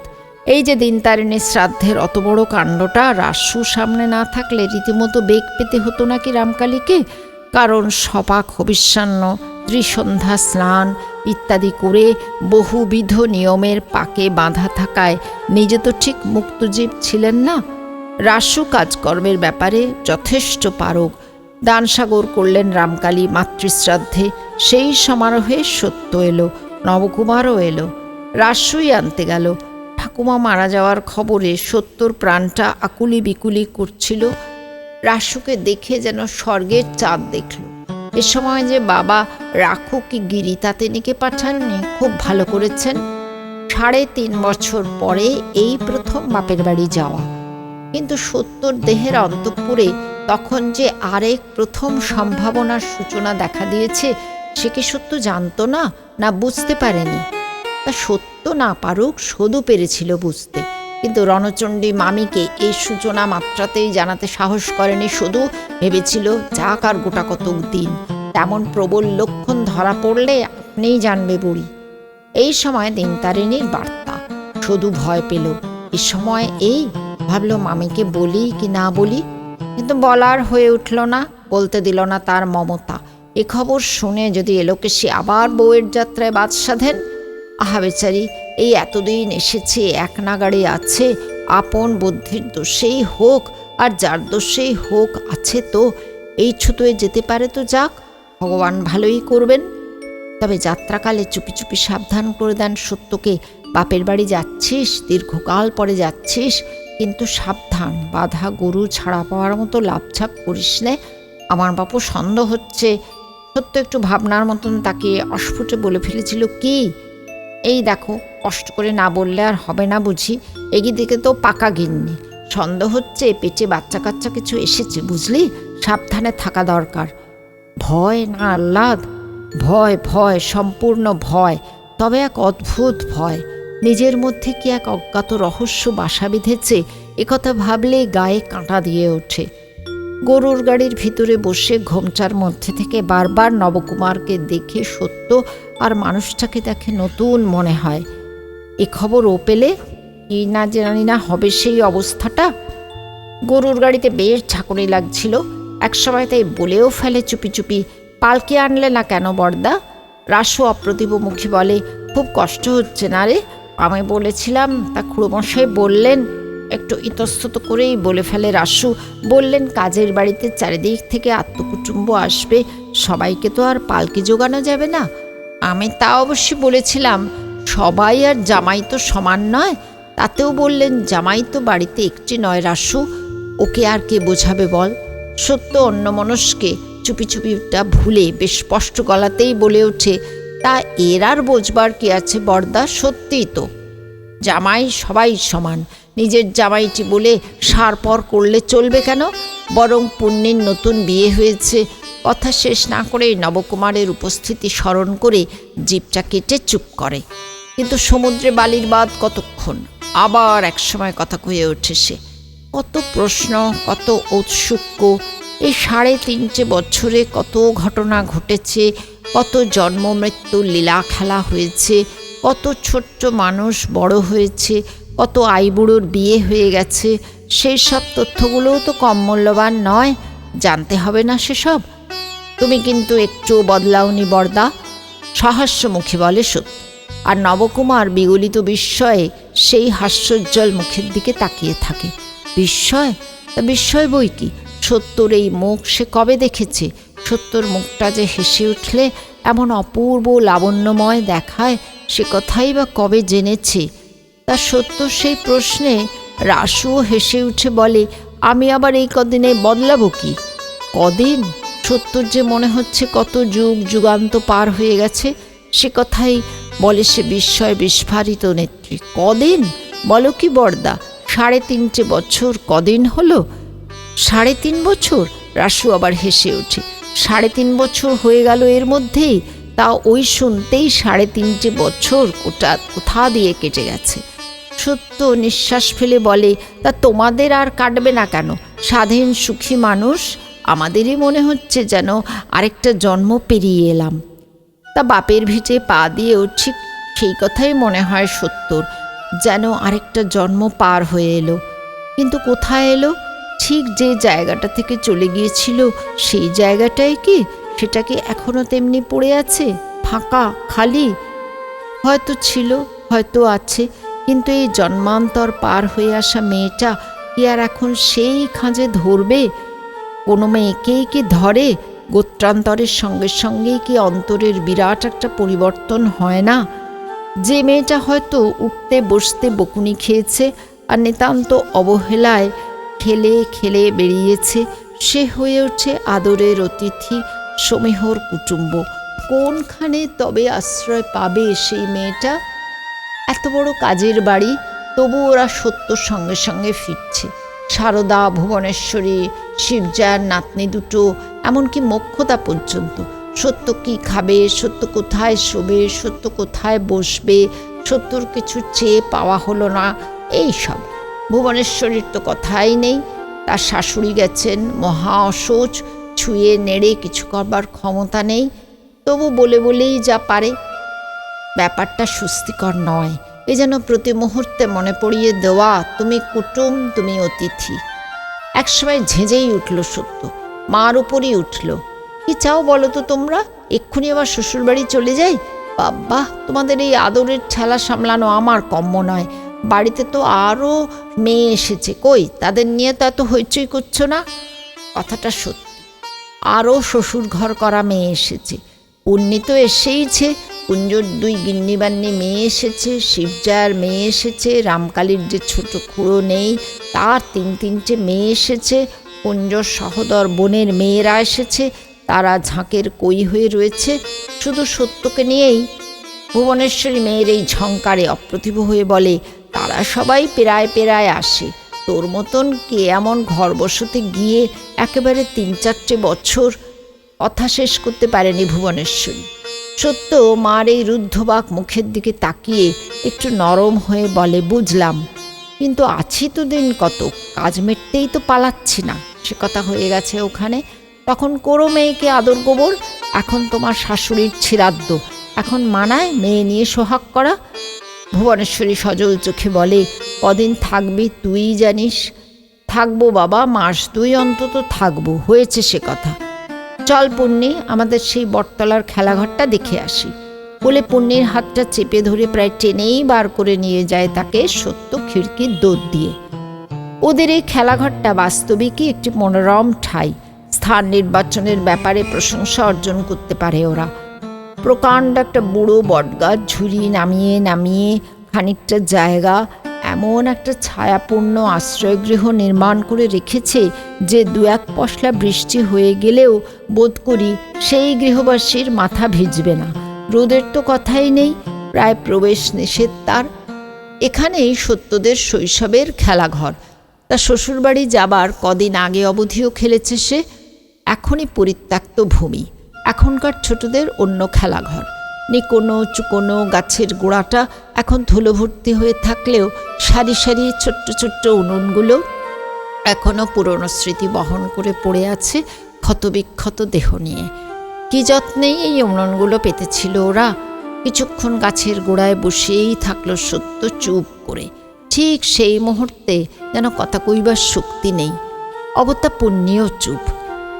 এই যে দিনতারিণীর শ্রাদ্ধের অত বড় কাণ্ডটা রাসু সামনে না থাকলে রীতিমতো বেগ পেতে হতো নাকি রামকালীকে, কারণ সপাক হবিষ্যান্ন, ত্রিসন্ধ্যা স্নান ইত্যাদি করে বহুবিধ নিয়মের পাকে বাঁধা থাকায় নিজে তো ঠিক মুক্তজীব ছিলেন না। রাসু কাজকর্মের ব্যাপারে যথেষ্ট পারক। দানসাগর করলেন রামকালী মাতৃশ্রাদ্ধে, সেই সমারোহে সত্য এলো, নবকুমারও এলো। রাসুই আনতে গেল। ঠাকুমা মারা যাওয়ার খবরে সত্যর প্রাণটা আকুলি বিকুলি করছিল। রাসুকে দেখে যেন স্বর্গের চাঁদ দেখল। এ সময় যে বাবা রাখু কি গিরি তাতেনিকে পাঠাননি, খুব ভালো করেছেন। 3.5 বছর পরে এই প্রথম বাপের বাড়ি যাওয়া। কিন্তু সত্যর দেহের অন্তঃপুরে তখন যে আরেক প্রথম সম্ভাবনার সূচনা দেখা দিয়েছে, সে কি সত্য জানতো না, না বুঝতে পারেনি? তা সত্য না পারুক, সদু পেরেছিল বুঝতে, কিন্তু রণচণ্ডী মামিকে এই সূচনা মাত্রাতেই জানাতে সাহস করেনি। শুধু ভেবেছিল যাক আর গোটা কতক দিন, তেমন প্রবল লক্ষণ ধরা পড়লে আপনিই জানবে বুড়ি। এই সময় দিনতারিণীর বার্তা, শুধু ভয় পেল। এ সময় এই ভাবল মামিকে বলি কি না বলি, কিন্তু বলার হয়ে উঠল না, বলতে দিল না তার মমতা। এ খবর শুনে যদি এলোকেশী আবার বউয়ের যাত্রায় বাদ সাধেন, আহা বেচারি, এই এতদিন এসেছে, এক নাগাড়ে আছে, আপন বুদ্ধির দোষেই হোক আর যার দোষেই হোক আছে, তো এই ছুতোয় যেতে পারে তো যাক, ভগবান ভালোই করবেন। তবে যাত্রাকালে চুপি চুপি সাবধান করে দেন সত্যকে, বাপের বাড়ি যাচ্ছিস, দীর্ঘকাল পরে যাচ্ছিস, কিন্তু সাবধান, বাধা গরু ছাড়া পাওয়ার মতো লাভঝাপ করিস নে। আমার বাপু সন্দেহ হচ্ছে। সত্য একটু ভাবনার মতন তাকে অস্ফুটে বলে ফেলেছিল, কি এই দেখো, কষ্ট করে না বললে আর হবে না বুঝি, এগিয়ে দিকে তো পাকা গিন্নি, সন্দেহ হচ্ছে পেটে বাচ্চা কাচ্চা কিছু এসেছে, বুঝলি, সাবধানে থাকা দরকার। ভয় না আহ্লাদ? ভয়, ভয়, সম্পূর্ণ ভয়, তবে এক অদ্ভুত ভয়। নিজের মধ্যে কি এক অজ্ঞাত রহস্য বাসা বেঁধেছে, একথা ভাবলে গায়ে কাঁটা দিয়ে ওঠে। গরুর গাড়ির ভিতরে বসে ঘোমচার মধ্যে থেকে বারবার নবকুমারকে দেখে সত্য আর মানুষটাকে দেখে নতুন মনে হয়। এ খবর ও পেলে কি না জানি না হবে সেই অবস্থাটা। গরুর গাড়িতে বেশ ঝাঁকুনি লাগছিল, একসময় তাই বলেও ফেলে চুপি চুপি, পালকি আনলে না কেন বড়দা? রাসু অপ্রতিভমুখী বলে, খুব কষ্ট হচ্ছে না রে? আমি বলেছিলাম, তা খুড়োমশাই বললেন। একটু ইতস্তত করেই বলে ফেলে রাসু, বললেন কাজের বাড়িতে চারিদিক থেকে আত্মকুটুম্ব আসবে, সবাইকে তো আর পালকি জোগানো যাবে না। আমি তা অবশ্যই বলেছিলাম, সবাই আর জামাই তো সমান নয়। তাতেও বললেন জামাই তো বাড়িতে একটি নয় রাসু, ওকে আর কে বোঝাবে বল? সত্য অন্যমনস্কে চুপি চুপিটা ভুলে বেশ স্পষ্ট গলাতেই বলে ওঠে, তা এর আর বোঝবার কি আছে বড়দা, সত্যিই তো জামাই সবাই সমান। নিজের জামাইটি বলে সারপর করলে চলবে কেন? বরং পুণ্যের নতুন বিয়ে হয়েছে। কথা শেষ না করেই নবকুমারের উপস্থিতি স্মরণ করে জিভটা কেটে চুপ করে। কিন্তু সমুদ্রে বালির বাঁধ কতক্ষণ, আবার একসময় কথা কয়ে ওঠে সে। কত প্রশ্ন, কত ঔৎসুক্য। এই 3.5 বছরে কত ঘটনা ঘটেছে, কত জন্ম মৃত্যু লীলা খেলা হয়েছে, কত ছোট্ট মানুষ বড় হয়েছে, কত আইবুড়োর বিয়ে হয়ে গেছে। সেই সব তথ্যগুলোও তো কম মূল্যবান নয়, জানতে হবে না সেসব? তুমি কিন্তু একটু বদলাওনি বড়দা, সহাস্যমুখী বলে সত্য। আর নবকুমার বিগলিত বিস্ময়ে সেই হাস্যোজ্জ্বল মুখের দিকে তাকিয়ে থাকে। বিস্ময়? তা বিস্ময় বই কি, সত্যর এই মুখ সে কবে দেখেছে? সত্যর মুখটা যে হেসে উঠলে এমন অপূর্ব লাবণ্যময় দেখায়, সে কথাই বা কবে জেনেছে? তা সত্য সেই প্রশ্নে রাসুও হেসে উঠে বলে, আমি আবার এই কদিনে বদলাবো কি? কদিন? সত্যর যে মনে হচ্ছে কত যুগ যুগান্ত পার হয়ে গেছে, সে কথাই বলে সে বিস্ময় বিস্ফারিত নেত্রী। কদিন? বলো কি বড়দা, 3.5 বছর কদিন হলো? 3.5 বছর? রাসু আবার হেসে ওঠে। 3.5 বছর হয়ে গেল এর মধ্যেই? তা ওই শুনতেই 3.5 বছর কোথা দিয়ে কেটে গেছে। সত্য নিঃশ্বাস ফেলে বলে, তা তোমাদের আর কাটবে না কেন? স্বাধীন সুখী মানুষ, আমাদেরই মনে হচ্ছে যেন আরেকটা জন্ম পেরিয়ে এলাম। তা বাপের ভিটে পা দিয়েও ঠিক সেই কথাই মনে হয় সত্যর, যেন আরেকটা জন্ম পার হয়ে এলো। কিন্তু কোথায় এলো? ঠিক যে জায়গাটা থেকে চলে গিয়েছিল সেই জায়গাটাই কি? সেটা কি এখনো তেমনি পড়ে আছে, ফাঁকা, খালি? হয়তো ছিল, হয়তো আছে, কিন্তু এই জন্মান্তর পার হয়ে আসা মেয়েটা কি আর এখন সেই খাঁজে ধরবে? কোনো মেয়েকেই কি ধরে? গোত্রান্তরের সঙ্গে সঙ্গেই কি অন্তরের বিরাট একটা পরিবর্তন হয় না? যে মেয়েটা হয়তো উঠতে বসতে বকুনি খেয়েছে আর নিতান্ত অবহেলায় খেলে খেলে বেরিয়েছে, সে হয়ে ওঠে আদরের অতিথি, সমীহর কুটুম্ব। কোনখানে তবে আশ্রয় পাবে সেই মেয়েটা? এত বড় কাজের বাড়ি, তবু ওরা সত্যর সঙ্গে সঙ্গে ফিরছে। সারদা, ভুবনেশ্বরী, শিবজার নাতনি দুটো, এমনকি মোক্ষদা পর্যন্ত। সত্য কি খাবে, সত্য কোথায় শোবে, সত্য কোথায় বসবে, সত্যর কিছু চেয়ে পাওয়া হলো না, এই সব। ভুবনেশ্বরীর তো কথাই নেই, তার শাশুড়ি গেছেন মহা অসোচ, ছুঁয়ে নেড়ে কিছু করবার ক্ষমতা নেই, তবু বলে বলেই যা পারে। ব্যাপারটা স্বস্তিকর নয়। এ যেন প্রতি মুহূর্তে মনে পড়িয়ে দেওয়া, তুমি কুটুম, তুমি অতিথি। একসময় ঝেঁঝেই উঠল সত্য, মার উপরই উঠল। কি চাও বলো তো তোমরা? এক্ষুনি আবার শ্বশুরবাড়ি চলে যাই? বাবা, তোমাদের এই আদরের ঠেলা সামলানো আমার কম্য নয়। বাড়িতে তো আরও মেয়ে এসেছে, কই তাদের নিয়ে তো এত হইচই করছো না? কথাটা সত্যি, আরও শ্বশুর ঘর করা মেয়ে এসেছে। পুণ্যি তো এসেইছে, কুঞ্জর 2 গিন্নিবান্নি মেয়ে এসেছে, শিবজার মেয়ে এসেছে, রামকালীর যে ছোট খুঁড়ো নেই তার 3-3টে মেয়ে এসেছে, কুঞ্জর সহোদর বোনের মেয়েরা এসেছে, তারা ঝাঁকের কই হয়ে রয়েছে। শুধু সত্যকে নিয়েই ভুবনেশ্বরী মেয়ের এই ঝংকারে অপ্রতিভ হয়ে বলে, তারা সবাই পেরায় আসে। তোর মতন কে এমন ঘর বসতে গিয়ে একেবারে 3-4টে বছর কথা শেষ করতে পারেনি ভুবনেশ্বরী। সত্য মার এই রুদ্ধবাক মুখের দিকে তাকিয়ে একটু নরম হয়ে বলে, বুঝলাম, কিন্তু আছি তো দিন কত, কাজ মেটতেই তো পালাচ্ছি না। সে কথা হয়ে গেছে ওখানে। তখন করো মেয়েকে আদর গোবর। এখন তোমার শাশুড়ির ছিরাদ্দ, এখন মানায় মেয়ে নিয়ে সোহাগ করা? ভুবনেশ্বরী সজল চোখে বলে, কদিন থাকবি তুই জানিস। থাকবো বাবা, 1 মাস 2 অন্তত থাকবো, হয়েছে সে কথা। চল পুণ্যি, আমাদের সেই বটতলার খেলাঘরটা দেখে আসি। বলে পুণ্যির হাতটা চেপে ধরে প্রায় টেনেই বার করে নিয়ে যায় তাকে সত্য খিড়কির দোর দিয়ে। ওদের এই খেলাঘরটা বাস্তবিকই একটি মনোরম ঠাঁই। স্থান নির্বাচনের ব্যাপারে প্রশংসা অর্জন করতে পারে ওরা। প্রকাণ্ড একটা বুড়ো বটগাছ ঝুড়ি নামিয়ে নামিয়ে খানিকটা জায়গা এমন একটা ছায়াপূর্ণ আশ্রয়গৃহ নির্মাণ করে রেখেছে যে 2-1 পশলা বৃষ্টি হয়ে গেলেও বোধ করি সেই গৃহবাসীর মাথা ভিজবে না। রোদের তো কথাই নেই, প্রায় প্রবেশ নিষেধ তার। এখানেই সত্যদের শৈশবের খেলাঘর। তা শ্বশুরবাড়ি যাবার কদিন আগে অবধিও খেলেছে সে। এখনই পরিত্যক্ত ভূমি, এখনকার ছোটদের অন্য খেলাঘর। নিকোনো চুকোনো গাছের গোড়াটা এখন ধুলো ভর্তি হয়ে থাকলেও সারি সারি ছোট্ট ছোট্ট উনুনগুলো এখনও পুরনো স্মৃতি বহন করে পড়ে আছে ক্ষতবিক্ষত দেহ নিয়ে। কি যত্নেই এই উনুনগুলো পেতেছিল ওরা। কিছুক্ষণ গাছের গোড়ায় বসেই থাকলো সত্য চুপ করে। ঠিক সেই মুহূর্তে যেন কথা কইবার শক্তি নেই। অবত্যা পুণ্যিও চুপ।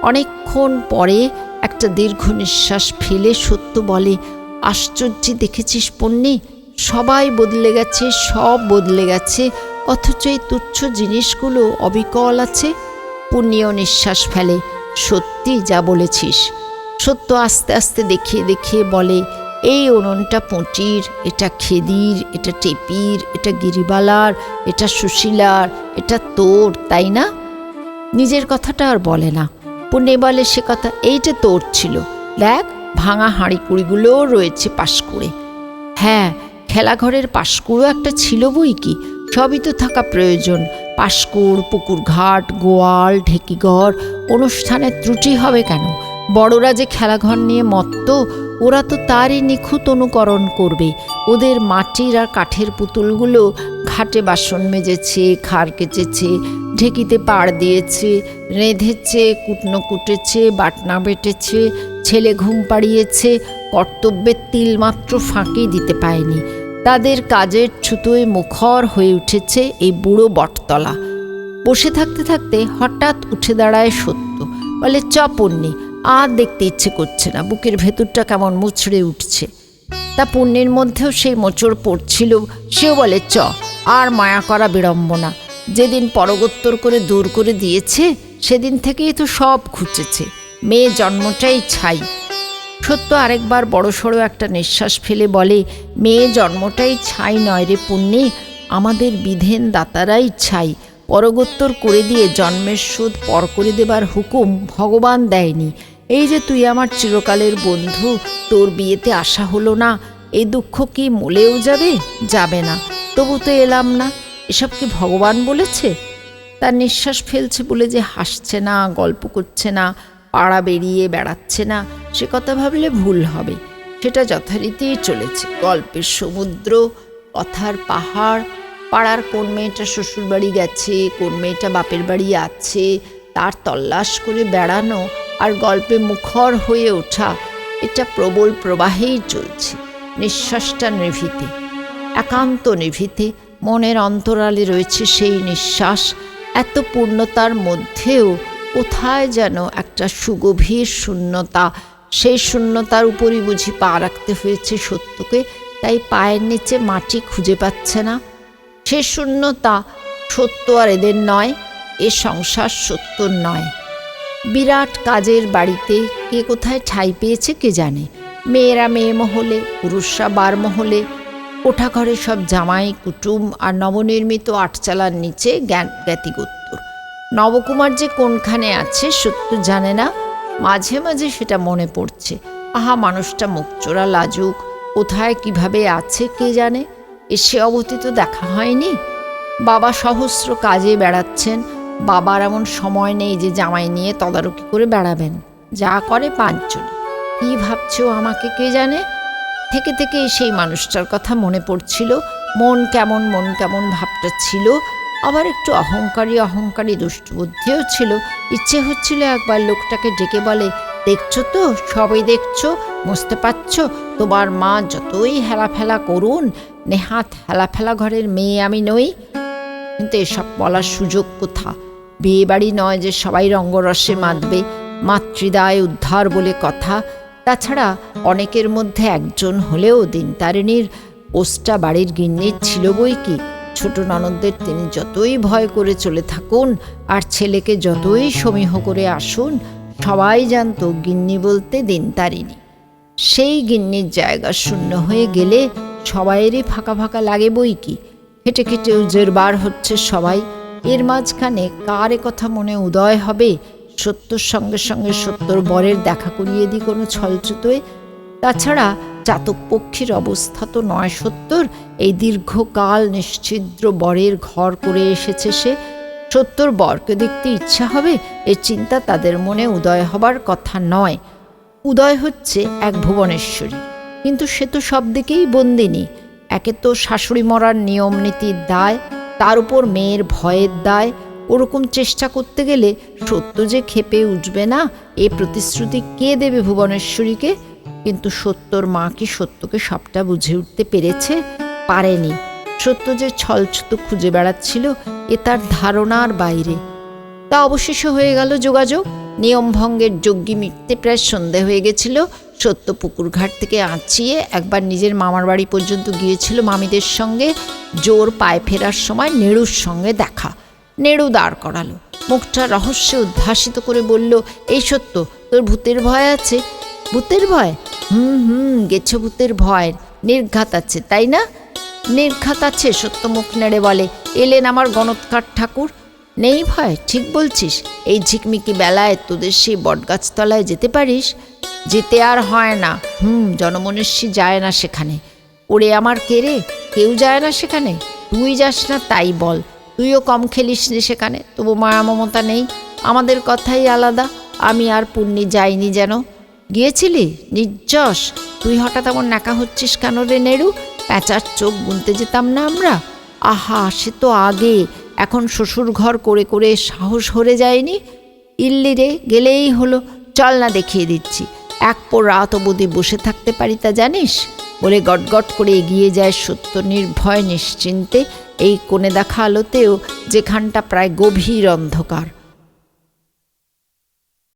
অনেকক্ষণ পরে একটা দীর্ঘ নিঃশ্বাস ফেলে সত্য বলে, আশ্চর্য দেখেছিস পুণ্যি, সবাই বদলে গেছে, সব বদলে গেছে, অথচ এই তুচ্ছ জিনিসগুলো অবিকল আছে। পুণ্যিও নিঃশ্বাস ফেলে, সত্যি যা বলেছিস। সত্য আস্তে আস্তে দেখিয়ে দেখিয়ে বলে, এই উনুনটা পুঁটির, এটা খেদির, এটা টেপির, এটা গিরিবালার, এটা সুশীলার, এটা তোর, তাই না? নিজের কথাটা আর বলে না। পুণ্যি বলে, সে কথা, এইটা তোর ছিল, দেখ ভাঙা হাঁড়ি কুড়িগুলোও রয়েছে পাশ করে। হ্যাঁ, খেলাঘরের পাশকুড়ো একটা ছিল বই কি, সবই তো থাকা প্রয়োজন। পাশকুড়, পুকুরঘাট, গোয়াল, ঢেকিঘর, অনুষ্ঠানের ত্রুটি হবে কেন? বড়রা যে খেলাঘর নিয়ে মত্ত, ওরা তো তারই নিখুঁত অনুকরণ করবে। ওদের মাটির আর কাঠের পুতুলগুলো ঘাটে বাসন মেজেছে, খাড় কেচেছে, ঢেকিতে পাড় দিয়েছে, রেঁধেছে, কুটনো কুটেছে, বাটনা বেটেছে, ছেলে ঘুম পাড়িয়েছে, কর্তব্যের তিলমাত্র ফাঁকি দিতে পায়নি। তাদের কাজের ছুতোয় মুখর হয়ে উঠেছে এই বুড়ো বটতলা। বসে থাকতে থাকতে হঠাৎ উঠে দাঁড়ায় সত্য, বলে চ পুণ্যি, আর দেখতে ইচ্ছে করছে না, বুকের ভেতরটা কেমন মুচড়ে উঠছে। তা পুণ্যের মধ্যেও সেই মোচড় পড়ছিল। সেও বলে চ, আর মায়া করা বিড়ম্বনা। যেদিন পরগোত্তর করে দূর করে দিয়েছে সেদিন থেকেই তো সব ঘুচেছে, মেয়ে জন্মটাই ছাই। সত্য আরেকবার বড়সড় একটা নিঃশ্বাস ফেলে বলে, মেয়ে জন্মটাই ছাই নয় রে পুণ্যি, আমাদের বিধেন দাতারাই ছাই। পরগোত্তর করে দিয়ে জন্মের শোধ পর করে দেবার হুকুম ভগবান দেয়নি। এই যে তুই আমার চিরকালের বন্ধু, তোর বিয়েতে আসা হলো না, এই দুঃখ কি মলেও যাবে? যাবে না। তবু তো এলাম না, এসব কি ভগবান বলেছে? তার নিঃশ্বাস ফেলছে বলে যে হাসছে না, গল্প করছে না, পাড়া বেরিয়ে বেড়াচ্ছে না, সে কথা ভাবলে ভুল হবে। সেটা যথারীতিই চলেছে। গল্পের সমুদ্র, কথার পাহাড়, পাড়ার কোন মেয়েটা শ্বশুরবাড়ি গেছে, কোন মেয়েটা বাপের বাড়ি আছে, তার তল্লাশ করে বেড়ানো আর গল্পে মুখর হয়ে ওঠা, এটা প্রবল প্রবাহেই চলছে। নিঃশ্বাসটা নিভৃতে, একান্ত নিভৃতে, মনের অন্তরালে রয়েছে সেই নিঃশ্বাস। এত পূর্ণতার মধ্যেও কোথায় যেন একটা সুগভীর শূন্যতা। সেই শূন্যতার উপরই বুঝি পা রাখতে হয়েছে সত্যকে, তাই পায়ের নিচে মাটি খুঁজে পাচ্ছে না। সে শূন্যতা সত্য আর এদের নয়, এ সংসার সত্যর নয়। বিরাট কাজের বাড়িতে কে কোথায় ঠাঁই পেয়েছে কে জানে। মেয়েরা মেয়ে মহলে, পুরুষরা বার মহলে, কোঠাঘরে সব জামাই কুটুম আর নবনির্মিত আটচালার নিচে জ্ঞাতিগোত্তর। নবকুমার যে কোনখানে আছে সত্য জানে না, মাঝে মাঝে সেটা মনে পড়ছে। আহা, মানুষটা মুখচোরা লাজুক, কোথায় কিভাবে আছে কে জানে, এসে অবধি তো দেখা হয়নি। বাবা সহস্র কাজে বেড়াচ্ছেন, বাবার এমন সময় নেই যে জামাই নিয়ে তদারকি করে বেড়াবেন। যা করে পাঁচজনে। কী ভাবছো আমাকে কে জানে। থেকে থেকে সেই মানুষটার কথা মনে পড়ছিল। মন কেমন ভাবটা ছিল। আবার একটু অহংকারী দুষ্টবুদ্ধিও ছিল। ইচ্ছে হচ্ছিল একবার লোকটাকে ডেকে বলে, দেখছো তো, সবই দেখছো, বুঝতে পারছো, তোমার মা যতই হেলাফেলা করুন, নেহাত হেলাফেলা ঘরের মেয়ে আমি নই। কিন্তু এসব বলার সুযোগ কোথা? বিয়ে বাড়ি নয় যে সবাই রঙ্গরসে মাতবে। মাতৃদায় উদ্ধার বলে কথা। তাছাড়া অনেকের মধ্যে একজন হলেও দিনতারিণীর পোস্টটা বাড়ির গিন্নির ছিল বই কি। ছোট ননদদের তিনি যতই ভয় করে চলে থাকুন আর ছেলেকে যতই সমীহ করে আসুন, সবাই জানত গিন্নি বলতে দিনতারিণী। সেই গিন্নির জায়গা শূন্য হয়ে গেলে সবাইয়েরই ফাঁকা ফাঁকা লাগে বই কি। খেটে খেটে উজেরবার হচ্ছে সবাই। এর মাঝখানে কার এ কথা মনে উদয় হবে, সত্যর সঙ্গে সঙ্গে সত্যর বরের দেখা করিয়ে দিই কোনো ছলচুতোয়। তাছাড়া চাতক পক্ষীর অবস্থা তো নয় সত্যর। এই দীর্ঘকাল নিশ্ছিদ্র বরের ঘর করে এসেছে সে। সত্যর বরকে দেখতে ইচ্ছা হবে, এ চিন্তা তাদের মনে উদয় হবার কথা নয়। উদয় হচ্ছে এক ভুবনেশ্বরী, কিন্তু সে তো সব দিকেই বন্দিনী। একে তো শাশুড়ি মরার নিয়ম নীতির দায়, তার উপর মেয়ের ভয়ের দায়। ওরকম চেষ্টা করতে গেলে সত্য যে খেপে উঠবে না, এ প্রতিশ্রুতি কে দেবে ভুবনেশ্বরীকে? কিন্তু সত্যর মা কি সত্যকে সবটা বুঝে উঠতে পেরেছে? পারেনি। সত্য যে ছলছুত খুঁজে বেড়াচ্ছিল, এ তার ধারণার বাইরে। তা অবশেষে হয়ে গেল যোগাযোগ। নিয়মভঙ্গের যজ্ঞি মিটতে প্রায় সন্ধে হয়ে গেছিল। সত্য পুকুরঘাট থেকে আঁচিয়ে একবার নিজের মামার বাড়ি পর্যন্ত গিয়েছিল মামিদের সঙ্গে। জোর পায়ে ফেরার সময় নেড়ুর সঙ্গে দেখা। নেড়ু দাঁড় করালো, মুখটা রহস্যে উদ্ভাসিত করে বলল, এই সত্য, তোর ভূতের ভয় আছে? ভূতের ভয়? গেছো ভূতের ভয়। নির্ঘাত আছে, তাই না? নির্ঘাত আছে, সত্য মুখ নেড়ে বলে। এলেন আমার গণৎকার ঠাকুর। নেই ভয়? ঠিক বলছিস। এই ঝিকমিকি বেলায় তোদের সেই বটগাছতলায় যেতে পারিস? যেতে আর হয় না। জনমনুষ্যী যায় না সেখানে। ওরে আমার কে রে, কেউ যায় না সেখানে? তুই যাস না তাই বল, তুইও কম খেলিস নি সেখানে, তবু মায়া মমতা নেই। আমাদের কথাই আলাদা। আমি আর পুণ্যি যাইনি যেন। গিয়েছিলি? নির্যশ, তুই হঠাৎ এমন নাকা হচ্ছিস কেন রে নেড়ু? প্যাঁচার চোখ গুনতে যেতাম না আমরা? আহা, সে তো আগে, এখন শ্বশুর ঘর করে করে সাহস হরে যায়নি। ইল্লি রে, গেলেই হলো। চল না, দেখিয়ে দিচ্ছি। এক পর রাত অবধি বসে থাকতে পারি তা জানিস? বলে গটগট করে এগিয়ে যায় সত্য নির্ভয় নিশ্চিন্তে এই কোণে দেখা আলোতেও, যেখানটা প্রায় গভীর অন্ধকার।